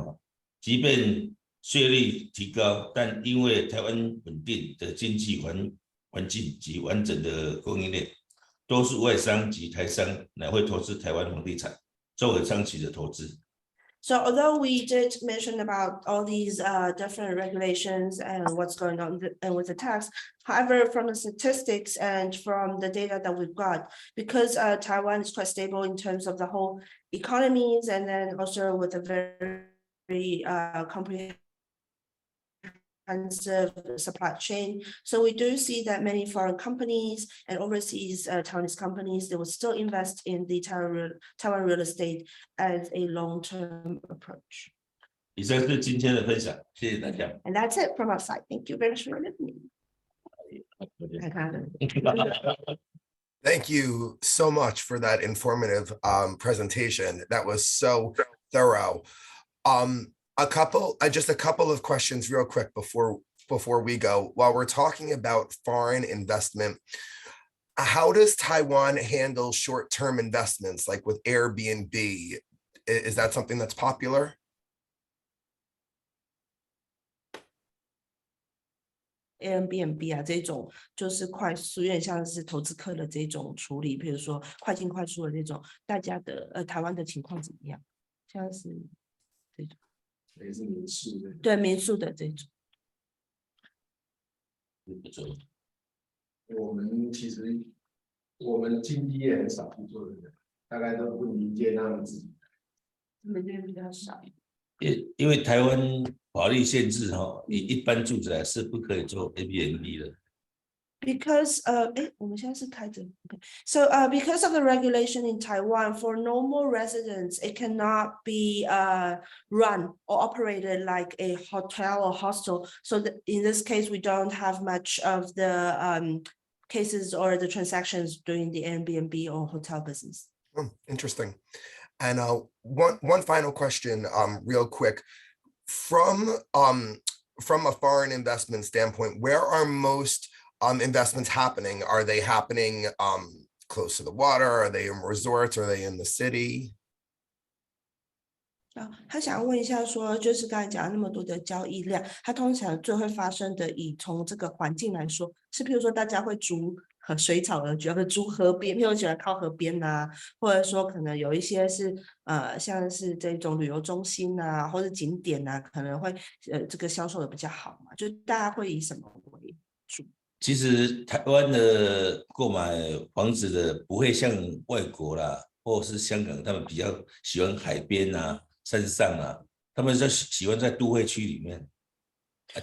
即便税率提高，但因为台湾稳定的经济环境及完整的供应链，多数外商及台商乃会投资台湾房地产，作为长期的投资。So although we did mention about all these different regulations and what's going on with the tax, however, from the statistics and from the data that we've got, because Taiwan is quite stable in terms of the whole economies, and then also with a very comprehensive supply chain. So we do see that many foreign companies and overseas Taiwanese companies, they will still invest in the Taiwan real estate as a long-term approach. 以上是今天的分享，谢谢大家。And that's it from our side. Thank you very much for listening. Thank you so much for that informative presentation. That was so thorough. Just a couple of questions real quick before we go. While we're talking about foreign investment, how does Taiwan handle short-term investments like with Airbnb? Is that something that's popular? Airbnb 啊，这种就是快速，有点像是投资客的这种处理，比如说快进快出的这种，大家的台湾的情况怎么样？像是这种。也是民宿的，对民宿的这种，我们其实经纪业很少去做的，大概都不理解他们自己。你们这边比较少。因为台湾法律限制一般住宅是不可以做 Airbnb 的。Because我们现在是开着 ，okay. So because of the regulation in Taiwan for normal residents, it cannot be run or operated like a hotel or hostel. So in this case, we don't have much of the cases or the transactions doing the Airbnb or hotel business. Interesting. And one final question, real quick, from a foreign investment standpoint, where are most investments happening? Are they happening close to the water? Are they in resorts? Are they in the city? 他想要问一下说，就是刚才讲了那么多的交易量，它通常最会发生的，以从这个环境来说，是譬如说大家会租水草而居，或者租河边，譬如喜欢靠河边啊，或者说可能有一些是像是这种旅游中心啊，或者景点啊，可能会这个销售的比较好嘛，就大家会以什么为主？其实台湾的购买房子的不会像外国啦，或是香港，他们比较喜欢海边啊、山上啊，他们就喜欢在都会区里面。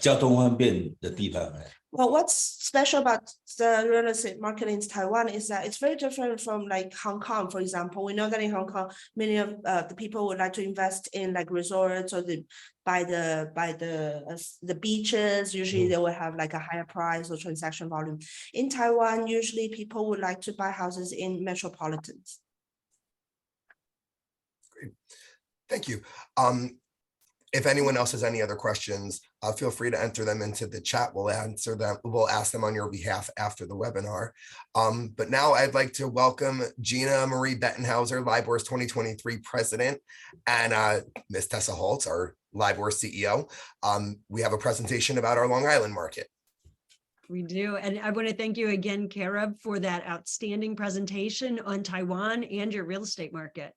交通方便的地方。Well, what's special about the real estate market in Taiwan is that it's very different from like Hong Kong, for example. We know that in Hong Kong, many of the people would like to invest in like resorts or by the beaches. Usually they will have like a higher price or transaction volume. In Taiwan, usually people would like to buy houses in metropolitans. Great. Thank you. If anyone else has any other questions, feel free to enter them into the chat. We'll answer them. We'll ask them on your behalf after the webinar. But now I'd like to welcome Gina Marie Bettenhauser, LIBOR's 2023 president, and Ms. Tessa Holtz, our LIBOR CEO. We have a presentation about our Long Island market. We do. And I want to thank you again, Caleb, for that outstanding presentation on Taiwan and your real estate market.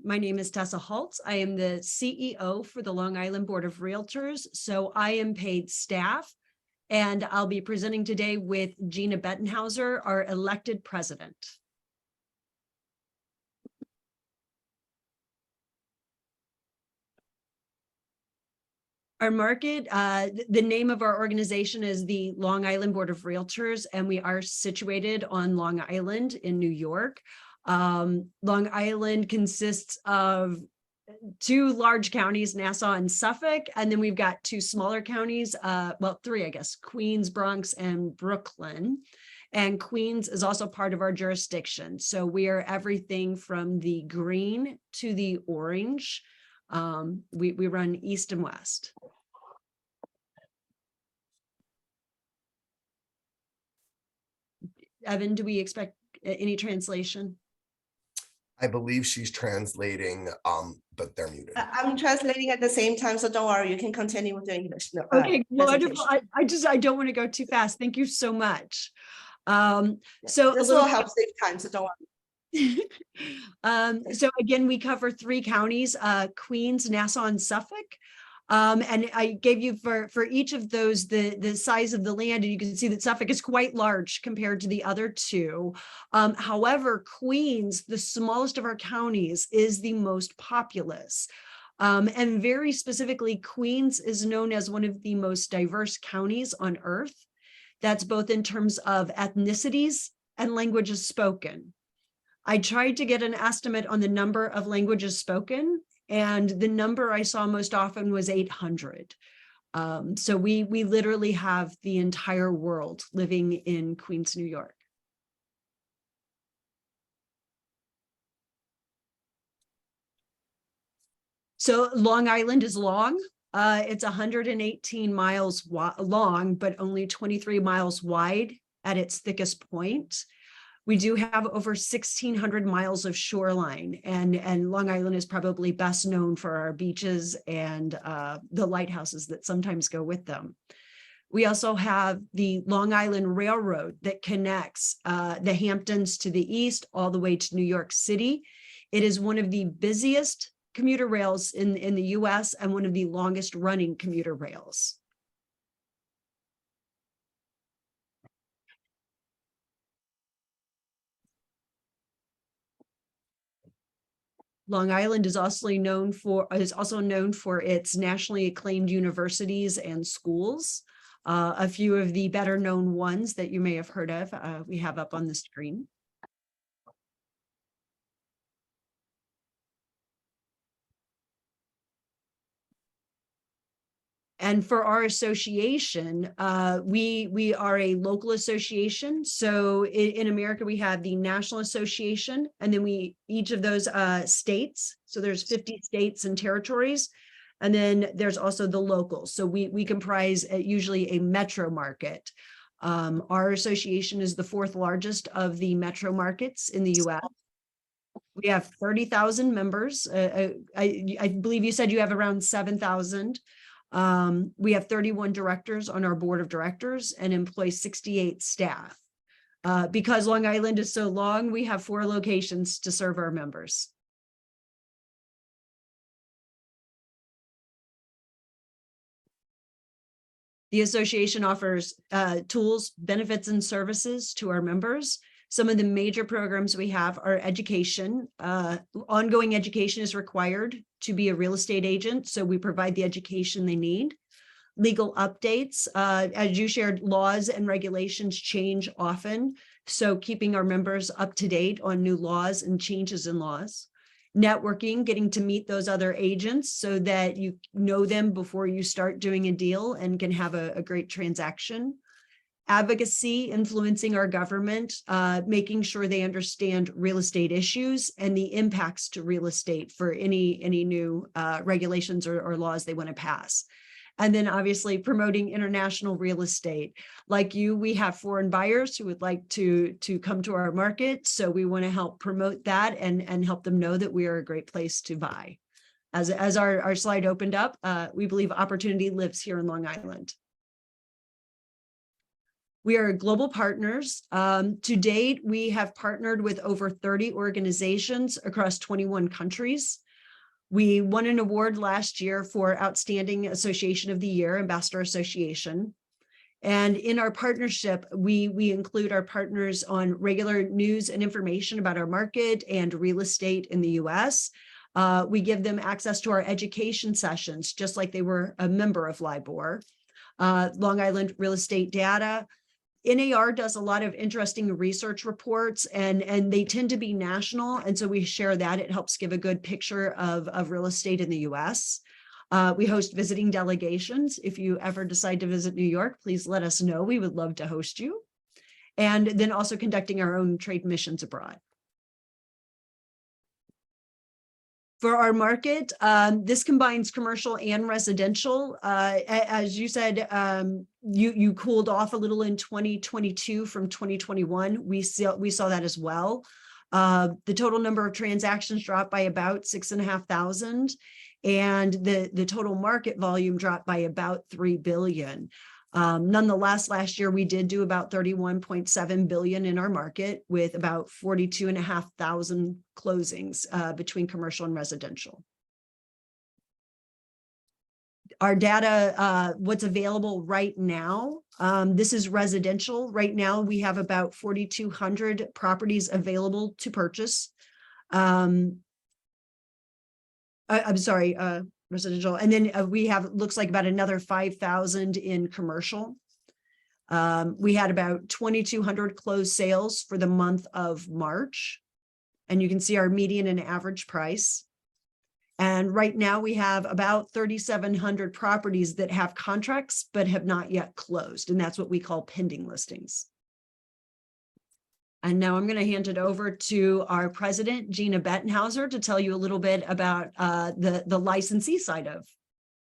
My name is Tessa Holtz. I am the CEO for the Long Island Board of Realtors. So I am paid staff, and I'll be presenting today with Gina Bettenhauser, our elected president. Our market, the name of our organization is the Long Island Board of Realtors, and we are situated on Long Island in New York. Long Island consists of 2 large counties, Nassau and Suffolk, and then we've got 2 smaller counties, well, 3, I guess, Queens, Bronx, and Brooklyn. And Queens is also part of our jurisdiction. So we are everything from the green to the orange. We run east and west. Evan, do we expect any translation? I believe she's translating, but they're muted. I'm translating at the same time, so don't worry, you can continue with your English. No, Okay, wonderful. presentation. I don't want to go too fast. Thank you so much. So This will help save time, so don't worry. So again, we cover 3 counties, Queens, Nassau, and Suffolk. And I gave you for each of those the size of the land, and you can see that Suffolk is quite large compared to the other 2. However, Queens, the smallest of our counties, is the most populous. And very specifically, Queens is known as one of the most diverse counties on earth. That's both in terms of ethnicities and languages spoken. I tried to get an estimate on the number of languages spoken, and the number I saw most often was 800. So we literally have the entire world living in Queens, New York. So Long Island is long. It's 118 miles long, but only 23 miles wide at its thickest point. We do have over 1,600 miles of shoreline, and Long Island is probably best known for our beaches and the lighthouses that sometimes go with them. We also have the Long Island Railroad that connects the Hamptons to the east all the way to New York City. It is one of the busiest commuter rails in the US and one of the longest running commuter rails. Long Island is also known for its nationally acclaimed universities and schools. A few of the better known ones that you may have heard of, we have up on the screen. And for our association, we are a local association. So in America, we have the National Association, and then each of those states. So there's 50 states and territories. And then there's also the local. So we comprise usually a metro market. Our association is the 4th largest of the metro markets in the US. We have 30,000 members. I believe you said you have around 7,000. We have 31 directors on our board of directors and employ 68 staff. Because Long Island is so long, we have 4 locations to serve our members. The association offers tools, benefits, and services to our members. Some of the major programs we have are education. Ongoing education is required to be a real estate agent, so we provide the education they need. Legal updates, as you shared, laws and regulations change often, so keeping our members up to date on new laws and changes in laws. Networking, getting to meet those other agents so that you know them before you start doing a deal and can have a great transaction. Advocacy, influencing our government, making sure they understand real estate issues and the impacts to real estate for any new regulations or laws they want to pass. And then obviously promoting international real estate. Like you, we have foreign buyers who would like to come to our market. So we want to help promote that and help them know that we are a great place to buy. As our slide opened up, we believe opportunity lives here in Long Island. We are global partners. To date, we have partnered with over 30 organizations across 21 countries. We won an award last year for Outstanding Association of the Year, Ambassador Association. And in our partnership, we include our partners on regular news and information about our market and real estate in the US. We give them access to our education sessions, just like they were a member of LIBOR. Long Island real estate data. NAR does a lot of interesting research reports and they tend to be national. And so we share that. It helps give a good picture of real estate in the US. We host visiting delegations. If you ever decide to visit New York, please let us know. We would love to host you. And then also conducting our own trade missions abroad. For our market, this combines commercial and residential. As you said, you cooled off a little in 2022 from 2021. We saw that as well. The total number of transactions dropped by about 6,500, and the total market volume dropped by about 3 billion. Nonetheless, last year we did do about 31.7 billion in our market with about 42,500 closings between commercial and residential. Our data, what's available right now, this is residential. Right now we have about 4,200 properties available to purchase. I'm sorry, residential. And then we have, looks like about another 5,000 in commercial. We had about 2,200 closed sales for the month of March. And you can see our median and average price. And right now we have about 3,700 properties that have contracts, but have not yet closed. And that's what we call pending listings. And now I'm going to hand it over to our president, Gina Bettenhauser, to tell you a little bit about the licensee side of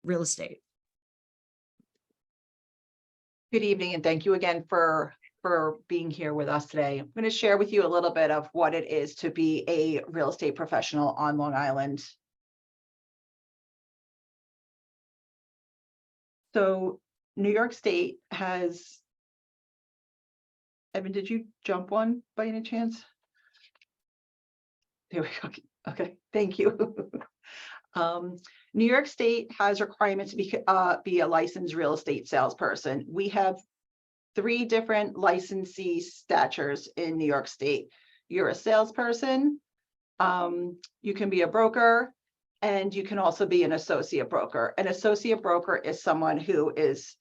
real estate. Good evening, and thank you again for being here with us today. I'm going to share with you a little bit of what it is to be a real estate professional on Long Island. So New York State has, Evan, did you jump one by any chance? There we go. Okay, thank you. New York State has requirements to be a licensed real estate salesperson. We have 3 different licensee statures in New York State. You're a salesperson, you can be a broker, and you can also be an associate broker. An associate broker is someone who is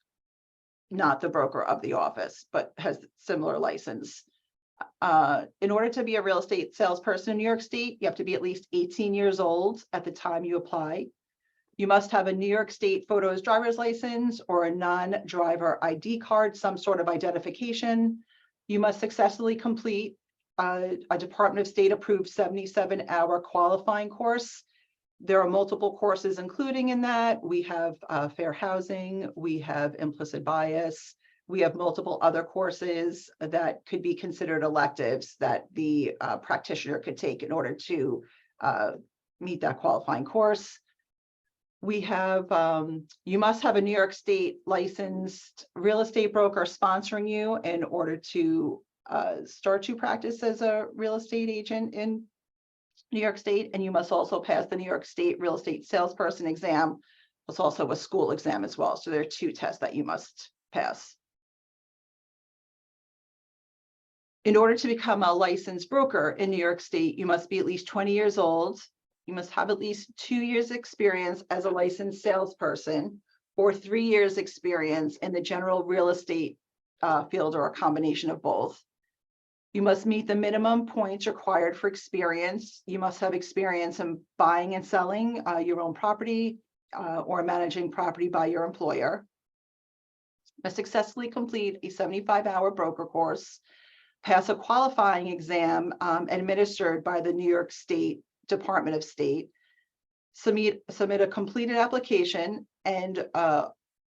not the broker of the office, but has similar license. In order to be a real estate salesperson in New York State, you have to be at least 18 years old at the time you apply. You must have a New York State photos driver's license or a non-driver ID card, some sort of identification. You must successfully complete a Department of State approved 77-hour qualifying course. There are multiple courses including in that. We have fair housing, we have implicit bias, we have multiple other courses that could be considered electives that the practitioner could take in order to meet that qualifying course. We have, you must have a New York State licensed real estate broker sponsoring you in order to start to practice as a real estate agent in New York State, and you must also pass the New York State real estate salesperson exam. It's also a school exam as well. So there are 2 tests that you must pass. In order to become a licensed broker in New York State, you must be at least 20 years old. You must have at least 2 years experience as a licensed salesperson or 3 years experience in the general real estate field or a combination of both. You must meet the minimum points required for experience. You must have experience in buying and selling your own property or managing property by your employer. Must successfully complete a 75-hour broker course, pass a qualifying exam administered by the New York State Department of State, submit a completed application and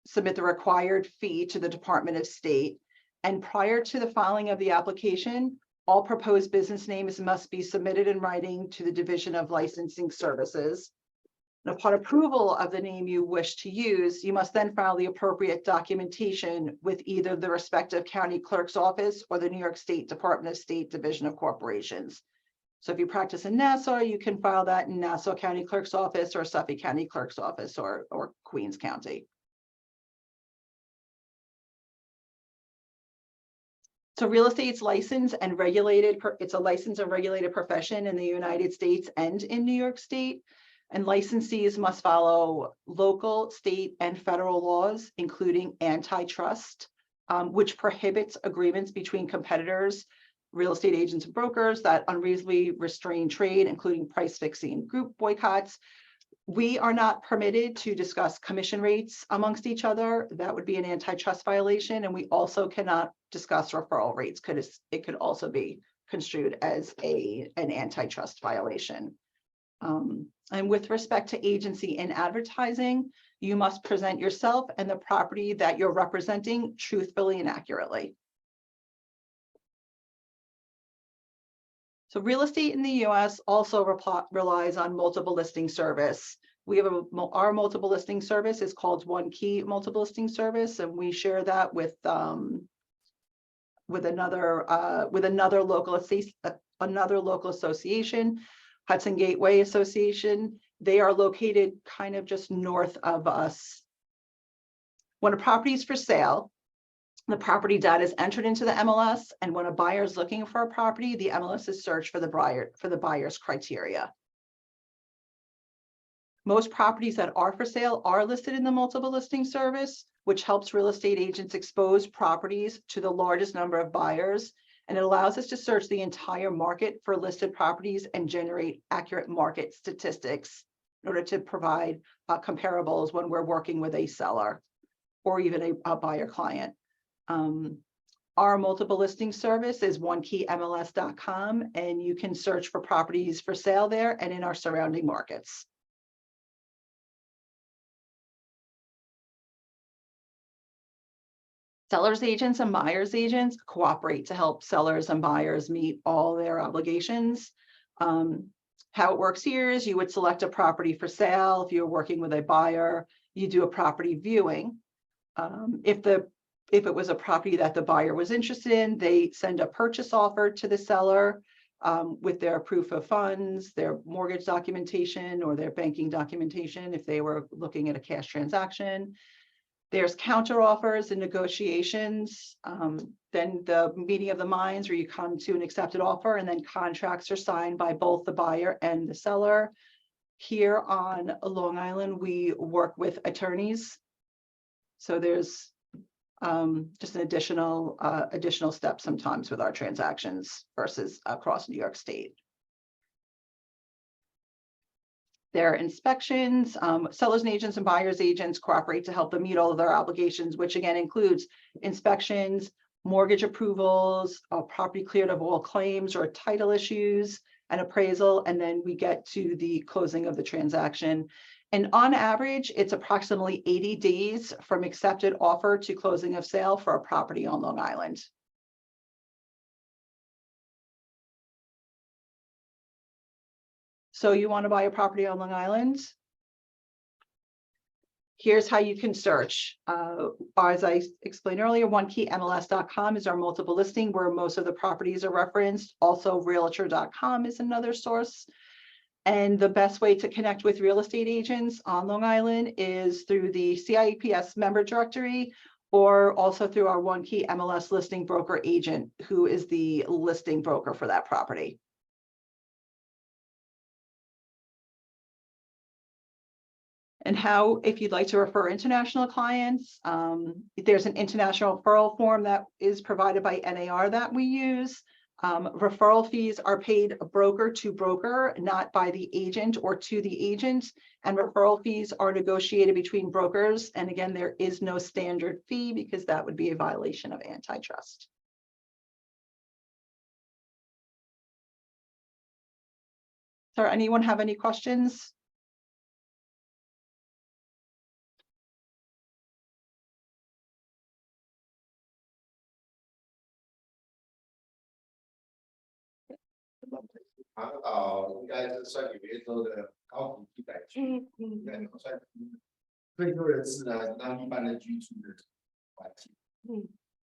submit the required fee to the Department of State. And prior to the filing of the application, all proposed business names must be submitted in writing to the Division of Licensing Services. And upon approval of the name you wish to use, you must then file the appropriate documentation with either the respective county clerk's office or the New York State Department of State Division of Corporations. So if you practice in Nassau, you can file that in Nassau County Clerk's Office or Suffolk County Clerk's Office or Queens County. So real estate's licensed and regulated, it's a licensed and regulated profession in the United States and in New York State. And licensees must follow local, state, and federal laws, including antitrust, which prohibits agreements between competitors, real estate agents and brokers that unreasonably restrain trade, including price fixing, group boycotts. We are not permitted to discuss commission rates amongst each other. That would be an antitrust violation. And we also cannot discuss referral rates. It could also be construed as an antitrust violation. And with respect to agency and advertising, you must present yourself and the property that you're representing truthfully and accurately. So real estate in the US also relies on multiple listing service. We have our multiple listing service is called One Key Multiple Listing Service, and we share that with another local association, Hudson Gateway Association. They are located kind of just north of us. When a property is for sale, the property data is entered into the MLS, and when a buyer is looking for a property, the MLS is searched for the buyer's criteria. Most properties that are for sale are listed in the multiple listing service, which helps real estate agents expose properties to the largest number of buyers, and it allows us to search the entire market for listed properties and generate accurate market statistics in order to provide comparables when we're working with a seller or even a buyer client. Our multiple listing service is onekeymls.com, and you can search for properties for sale there and in our surrounding markets. Sellers agents and buyers agents cooperate to help sellers and buyers meet all their obligations. How it works here is you would select a property for sale. If you're working with a buyer, you do a property viewing. If it was a property that the buyer was interested in, they send a purchase offer to the seller with their proof of funds, their mortgage documentation, or their banking documentation if they were looking at a cash transaction. There's counter offers and negotiations, then the meeting of the minds where you come to an accepted offer, and then contracts are signed by both the buyer and the seller. Here on Long Island, we work with attorneys. So there's just an additional step sometimes with our transactions versus across New York State. There are inspections. Sellers and agents and buyers agents cooperate to help them meet all of their obligations, which again includes inspections, mortgage approvals, property cleared of all claims or title issues, and appraisal, and then we get to the closing of the transaction. And on average, it's approximately 80 days from accepted offer to closing of sale for a property on Long Island. So you want to buy a property on Long Island? Here's how you can search. As I explained earlier, onekeymls.com is our multiple listing where most of the properties are referenced. Also, realtor.com is another source. And the best way to connect with real estate agents on Long Island is through the CIEPS member directory or also through our One Key MLS listing broker agent, who is the listing broker for that property. And how, if you'd like to refer international clients, there's an international referral form that is provided by NAR that we use. Referral fees are paid broker to broker, not by the agent or to the agent. And referral fees are negotiated between brokers. And again, there is no standard fee because that would be a violation of antitrust. So anyone have any questions?长岛应该是算纽约州的高级住宅区，应该算退休人士呢，他们一般的居住的环境。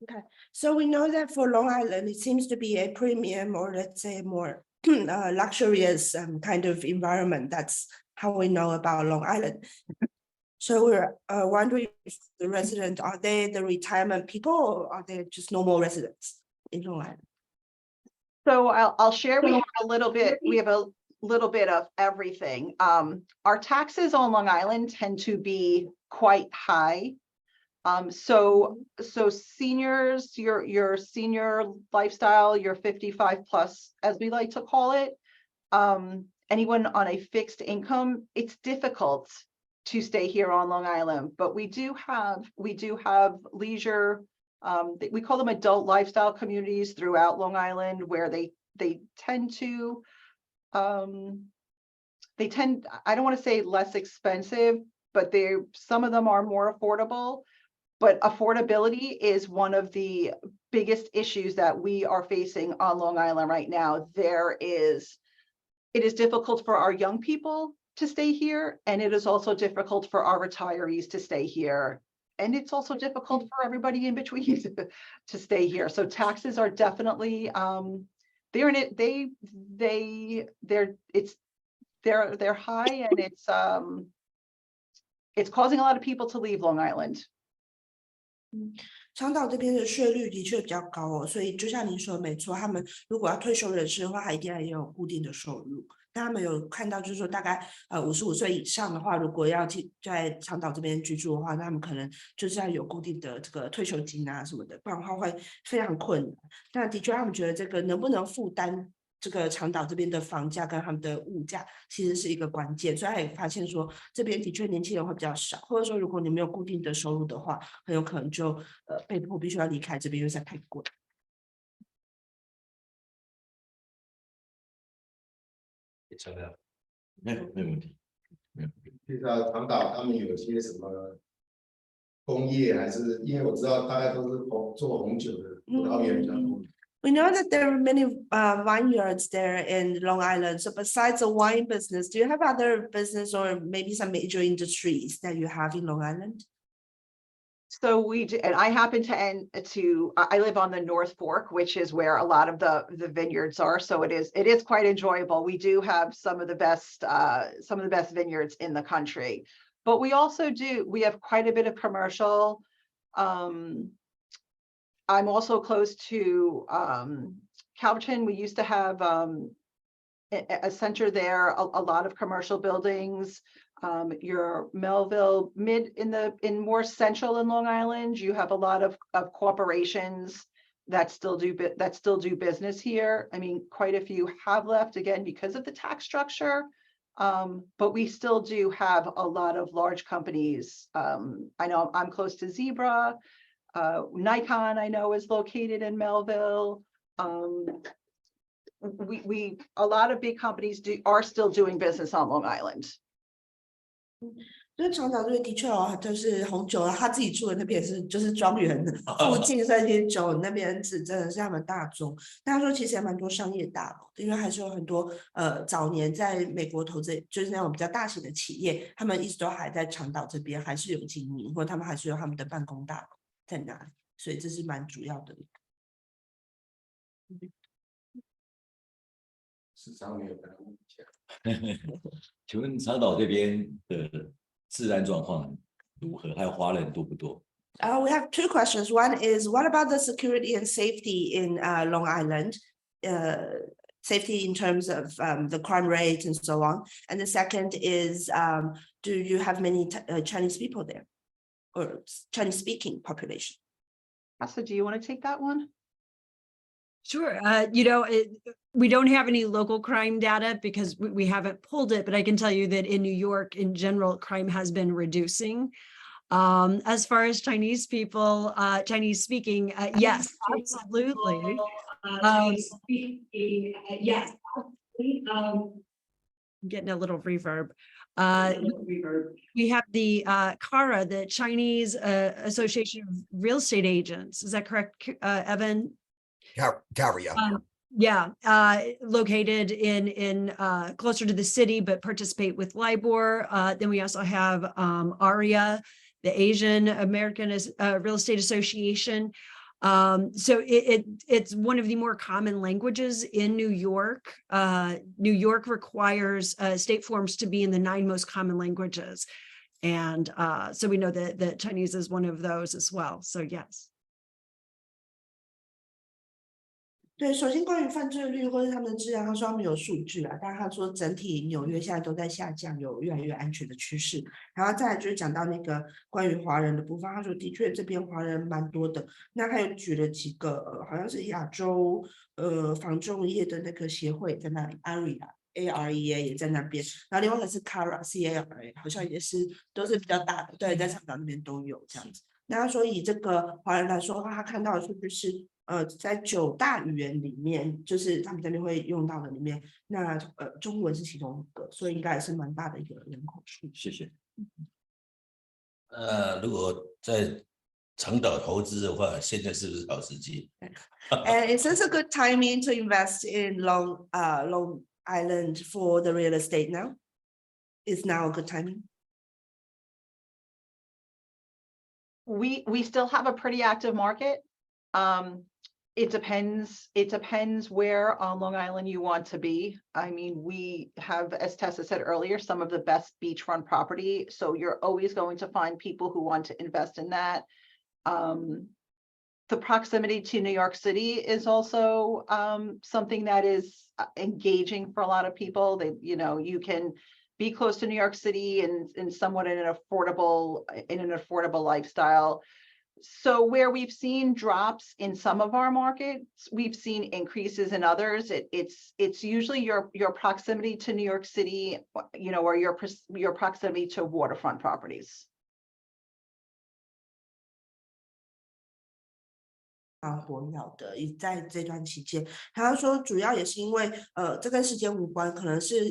Okay, so we know that for Long Island, it seems to be a premium or let's say more luxurious kind of environment. That's how we know about Long Island. So we're wondering if the residents, are they the retirement people or are they just normal residents in Long Island? So I'll share, we have a little bit of everything. Our taxes on Long Island tend to be quite high. So seniors, your senior lifestyle, your 55 plus, as we like to call it, anyone on a fixed income, it's difficult to stay here on Long Island, but we do have leisure. We call them adult lifestyle communities throughout Long Island, where they tend to, I don't want to say less expensive, but some of them are more affordable. But affordability is one of the biggest issues that we are facing on Long Island right now. It is difficult for our young people to stay here, and it is also difficult for our retirees to stay here. And it's also difficult for everybody in between to stay here. So taxes are definitely they're in it. They're high, and it's causing a lot of people to leave Long Island. 长岛这边的税率的确比较高哦，所以就像您说的没错，他们如果要退休人士的话，他一定要有固定的收入。但他们有看到，就是说大概55岁以上的话，如果要在长岛这边居住的话，那他们可能就是要有固定的这个退休金啊什么的，不然的话会非常困难。但的确，他们觉得这个能不能负担这个长岛这边的房价跟他们的物价，其实是一个关键。所以他也发现说，这边的确年轻人会比较少，或者说如果你没有固定的收入的话，很有可能就被迫必须要离开这边，因为实在太贵。没有问题，没有。知道长岛他们有些什么工业，还是因为我知道大概都是做红酒的葡萄园比较多。We know that there are many vineyards there in Long Island. So besides the wine business, do you have other business or maybe some major industries that you have in Long Island? So we do, and I happen I live on the North Fork, which is where a lot of the vineyards are. So it is quite enjoyable. We do have some of the best vineyards in the country, but we have quite a bit of commercial. I'm also close to Calverton. We used to have a center there, a lot of commercial buildings. Your Melville in more central in Long Island, you have a lot of corporations that still do business here. I mean, quite a few have left again because of the tax structure. But we still do have a lot of large companies. I know I'm close to Zebra. Nikon, I know, is located in Melville. A lot of big companies are still doing business on Long Island. 就是长岛这边的确哦，就是红酒啊，他自己住的那边也是，就是庄园附近这些酒那边是真的是他们大宗。但他说其实还蛮多商业大楼的，因为还是有很多早年在美国投资，就是那种比较大型的企业，他们一直都还在长岛这边还是有经营，或者他们还是有他们的办公大楼在那里，所以这是蛮主要的。市场没有跟他们讲。请问长岛这边的治安状况如何？还有华人多不多？ We have two questions. One is, what about the security and safety in Long Island? Safety in terms of the crime rate and so on. And the second is, do you have many Chinese people there? Or Chinese speaking population? Asa, do you want to take that one? Sure. We don't have any local crime data because we haven't pulled it, but I can tell you that in New York, in general, crime has been reducing. As far as Chinese people, Chinese speaking, yes, absolutely. Yes. Getting a little reverb. We have the CARA, the Chinese Association of Real Estate Agents. Is that correct, Evan? Garia. Yeah, located in closer to the city, but participate with LIBOR. Then we also have ARIA, the Asian American Real Estate Association. So it's one of the more common languages in New York. New York requires state forms to be in the 9 most common languages. And so we know that Chinese is one of those as well. So yes. 对，首先关于犯罪率或者他们的治安，他说他们有数据啊，但是他说整体纽约现在都在下降，有越来越安全的趋势。然后再来就是讲到那个关于华人的部分，他说的确这边华人蛮多的。那他有举了几个，好像是亚洲房仲业的那个协会在那里 ，AREA 也在那边，然后另外一个是 CARA，好像也是都是比较大的，对，在长岛那边都有这样子。那他说以这个华人来说的话，他看到的数据是在9大语言里面，就是他们这边会用到的里面，那中文是其中一个，所以应该也是蛮大的一个人口数。谢谢。如果在长岛投资的话，现在是不是好时机？ And is this a good timing to invest in Long Island for the real estate now? Is now a good timing? We still have a pretty active market. It depends where on Long Island you want to be. I mean, we have, as Tessa said earlier, some of the best beachfront property. So you're always going to find people who want to invest in that. The proximity to New York City is also something that is engaging for a lot of people. You can be close to New York City and somewhat in an affordable lifestyle. So where we've seen drops in some of our markets, we've seen increases in others. It's usually your proximity to New York City, or your proximity to waterfront properties. 活跃的，也在这段期间，他说主要也是因为这跟时间无关，可能是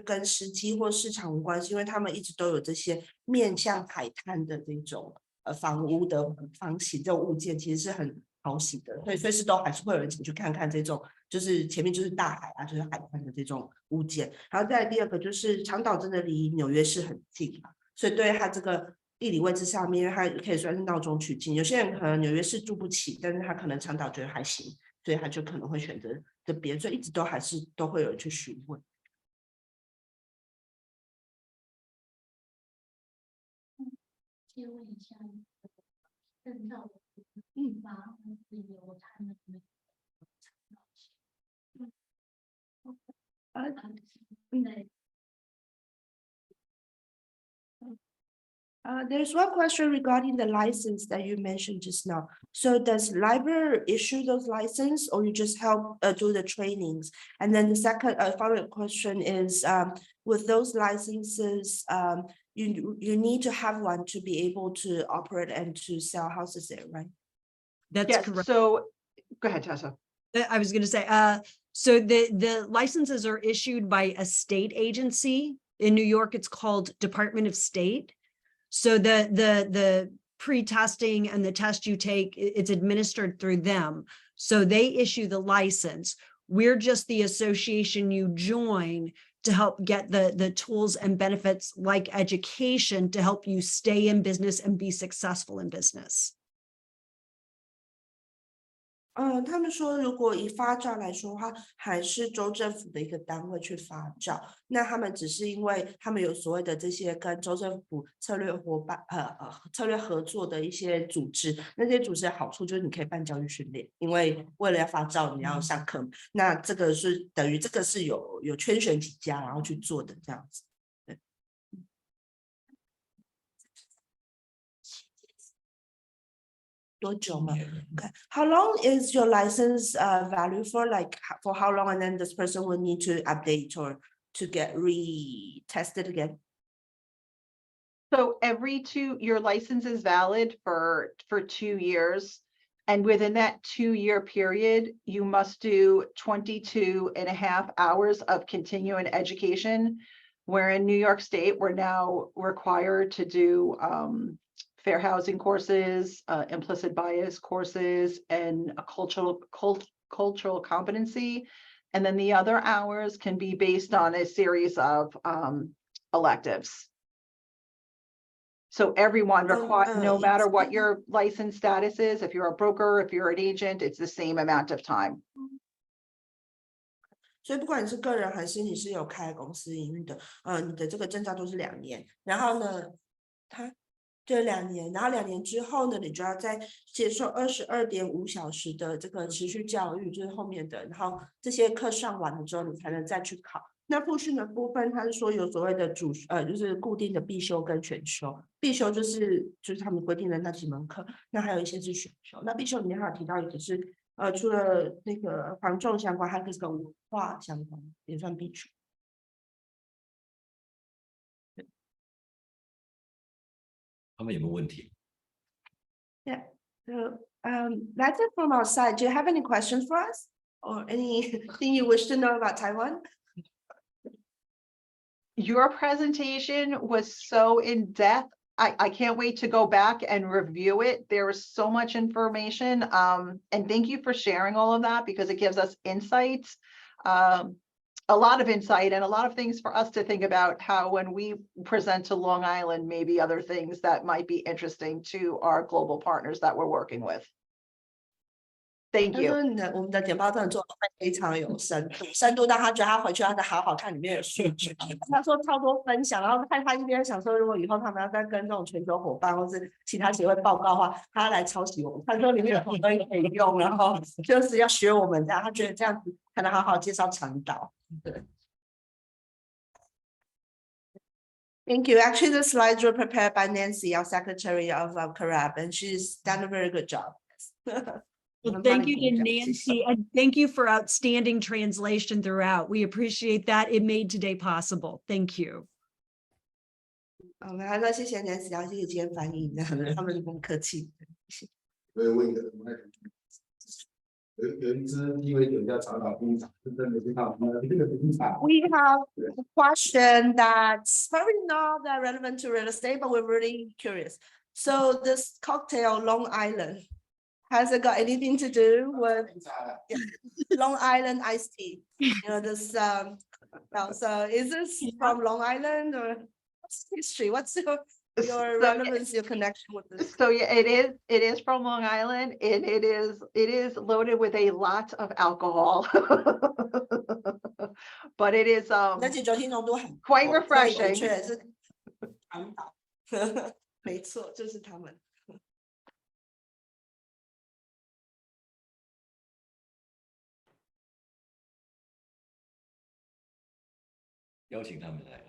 跟时机或市场无关，是因为他们一直都有这些面向海滩的这种房屋的房型这种物件，其实是很讨喜的，所以随时都还是会有人进去看看这种，就是前面就是大海啊，就是海滩的这种物件。然后再来第二个就是长岛真的离纽约市很近嘛，所以对它这个地理位置上面，它可以算是闹中取静。有些人可能纽约市住不起，但是他可能长岛觉得还行，所以他就可能会选择这边，所以一直都还是都会有人去询问。借问一下，证照的麻烦是由他们There's one question regarding the license that you mentioned just now. So does LIBOR issue those license, or you just help do the trainings? And then the second follow-up question is, with those licenses, you need to have one to be able to operate and to sell houses there, right? That's Yes, correct. so go ahead, Tessa. I was going to say, so the licenses are issued by a state agency. In New York, it's called Department of State. So the pre-testing and the test you take, it's administered through them. So they issue the license. We're just the association you join to help get the tools and benefits like education to help you stay in business and be successful in business. 他们说，如果以发照来说的话，还是州政府的一个单位去发照。那他们只是因为他们有所谓的这些跟州政府策略伙伴、策略合作的一些组织。那些组织的好处就是你可以办教育训练，因为为了要发照，你要上课。那这个是等于这个是有圈选几家，然后去做的这样子。多久吗？ Okay. How long is your license value for? Like for how long, and then this person will need to update or to get retested again? So your license is valid for 2 years. And within that 2-year period, you must do 22.5 hours of continuing education. Where in New York State, we're now required to do fair housing courses, implicit bias courses, and a cultural competency. And then the other hours can be based on a series of electives. So everyone no matter what your license status is, if you're a broker, if you're an agent, it's the same amount of time. 所以不管你是个人还是你是有开公司营运的，你的这个证照都是2年。然后呢，对2年，然后2年之后呢，你就要再接受22.5小时的这个持续教育，就是后面的，然后这些课上完了之后，你才能再去考。那复训的部分，它是说有所谓的就是固定的必修跟选修。必修就是他们规定的那几门课，那还有一些是选修。那必修里面还有提到一个是除了那个防重相关，还有跟文化相关，也算必修。他们有没有问题？ Yeah. So that's it from our side. Do you have any questions for us or anything you wish to know about Taiwan? Your presentation was so in depth. I can't wait to go back and review it. There was so much information. And thank you for sharing all of that because it gives us insights, a lot of insight and a lot of things for us to think about how when we present to Long Island, maybe other things that might be interesting to our global partners that we're working with. Thank 他 you. 说我们的简报真的做得非常有深度到他觉得他回去要再好好看里面的数据。他说超多分享，然后看他一边想说，如果以后他们要再跟这种全球伙伴或是其他协会报告的话，他要来抄袭我们。他说里面有很多东西可以用，然后就是要学我们这样，他觉得这样子才能好好介绍长岛。对。Thank you. Actually, the slides were prepared by Nancy, our secretary of Carab, and she's done a very good job. Well, thank you to Nancy, and thank you for outstanding translation throughout. We appreciate that. It made today possible. Thank you. 我们还说谢谢 Nancy， 然后谢谢今天翻译，他们很客气。我也问一个，有一只因为有叫长岛冰茶，是真的是他们的那个冰茶。We have a question that's probably not that relevant to real estate, but we're really curious. So this cocktail, Long Island, has it got anything to do with Long Island iced tea? You know, this, so is this from Long Island or what's history? What's your relevance, your connection with this? So yeah, it is from Long Island and it is loaded with a lot of alcohol. But it is 那酒精浓度很 quite 所以的 refreshing. 确是长岛，没错，就是他们。邀请他们来了。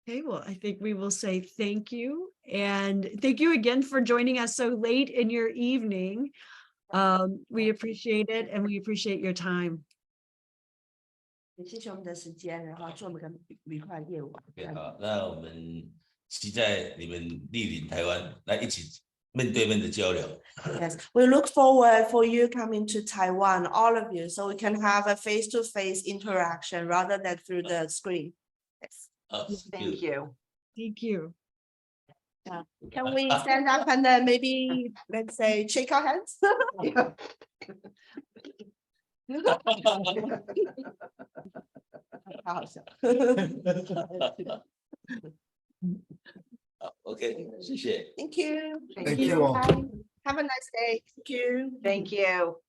Okay, well, I think we will say thank you. And thank you again for joining us so late in your evening. We appreciate it and we appreciate your time. 谢谢我们的时间，然后祝我们个愉快的夜晚。 OK， 好，那我们期待你们莅临台湾，来一起面对面的交流。Yes, we look forward for you coming to Taiwan, all of you, so we can have a face-to-face interaction rather than through the screen. Yes. Thank you. Thank you. Can we stand up and then maybe, let's say, shake our hands? 好好笑。OK，谢谢。 Thank you. Thank you all. Bye. Have a nice day. Thank you. Thank you.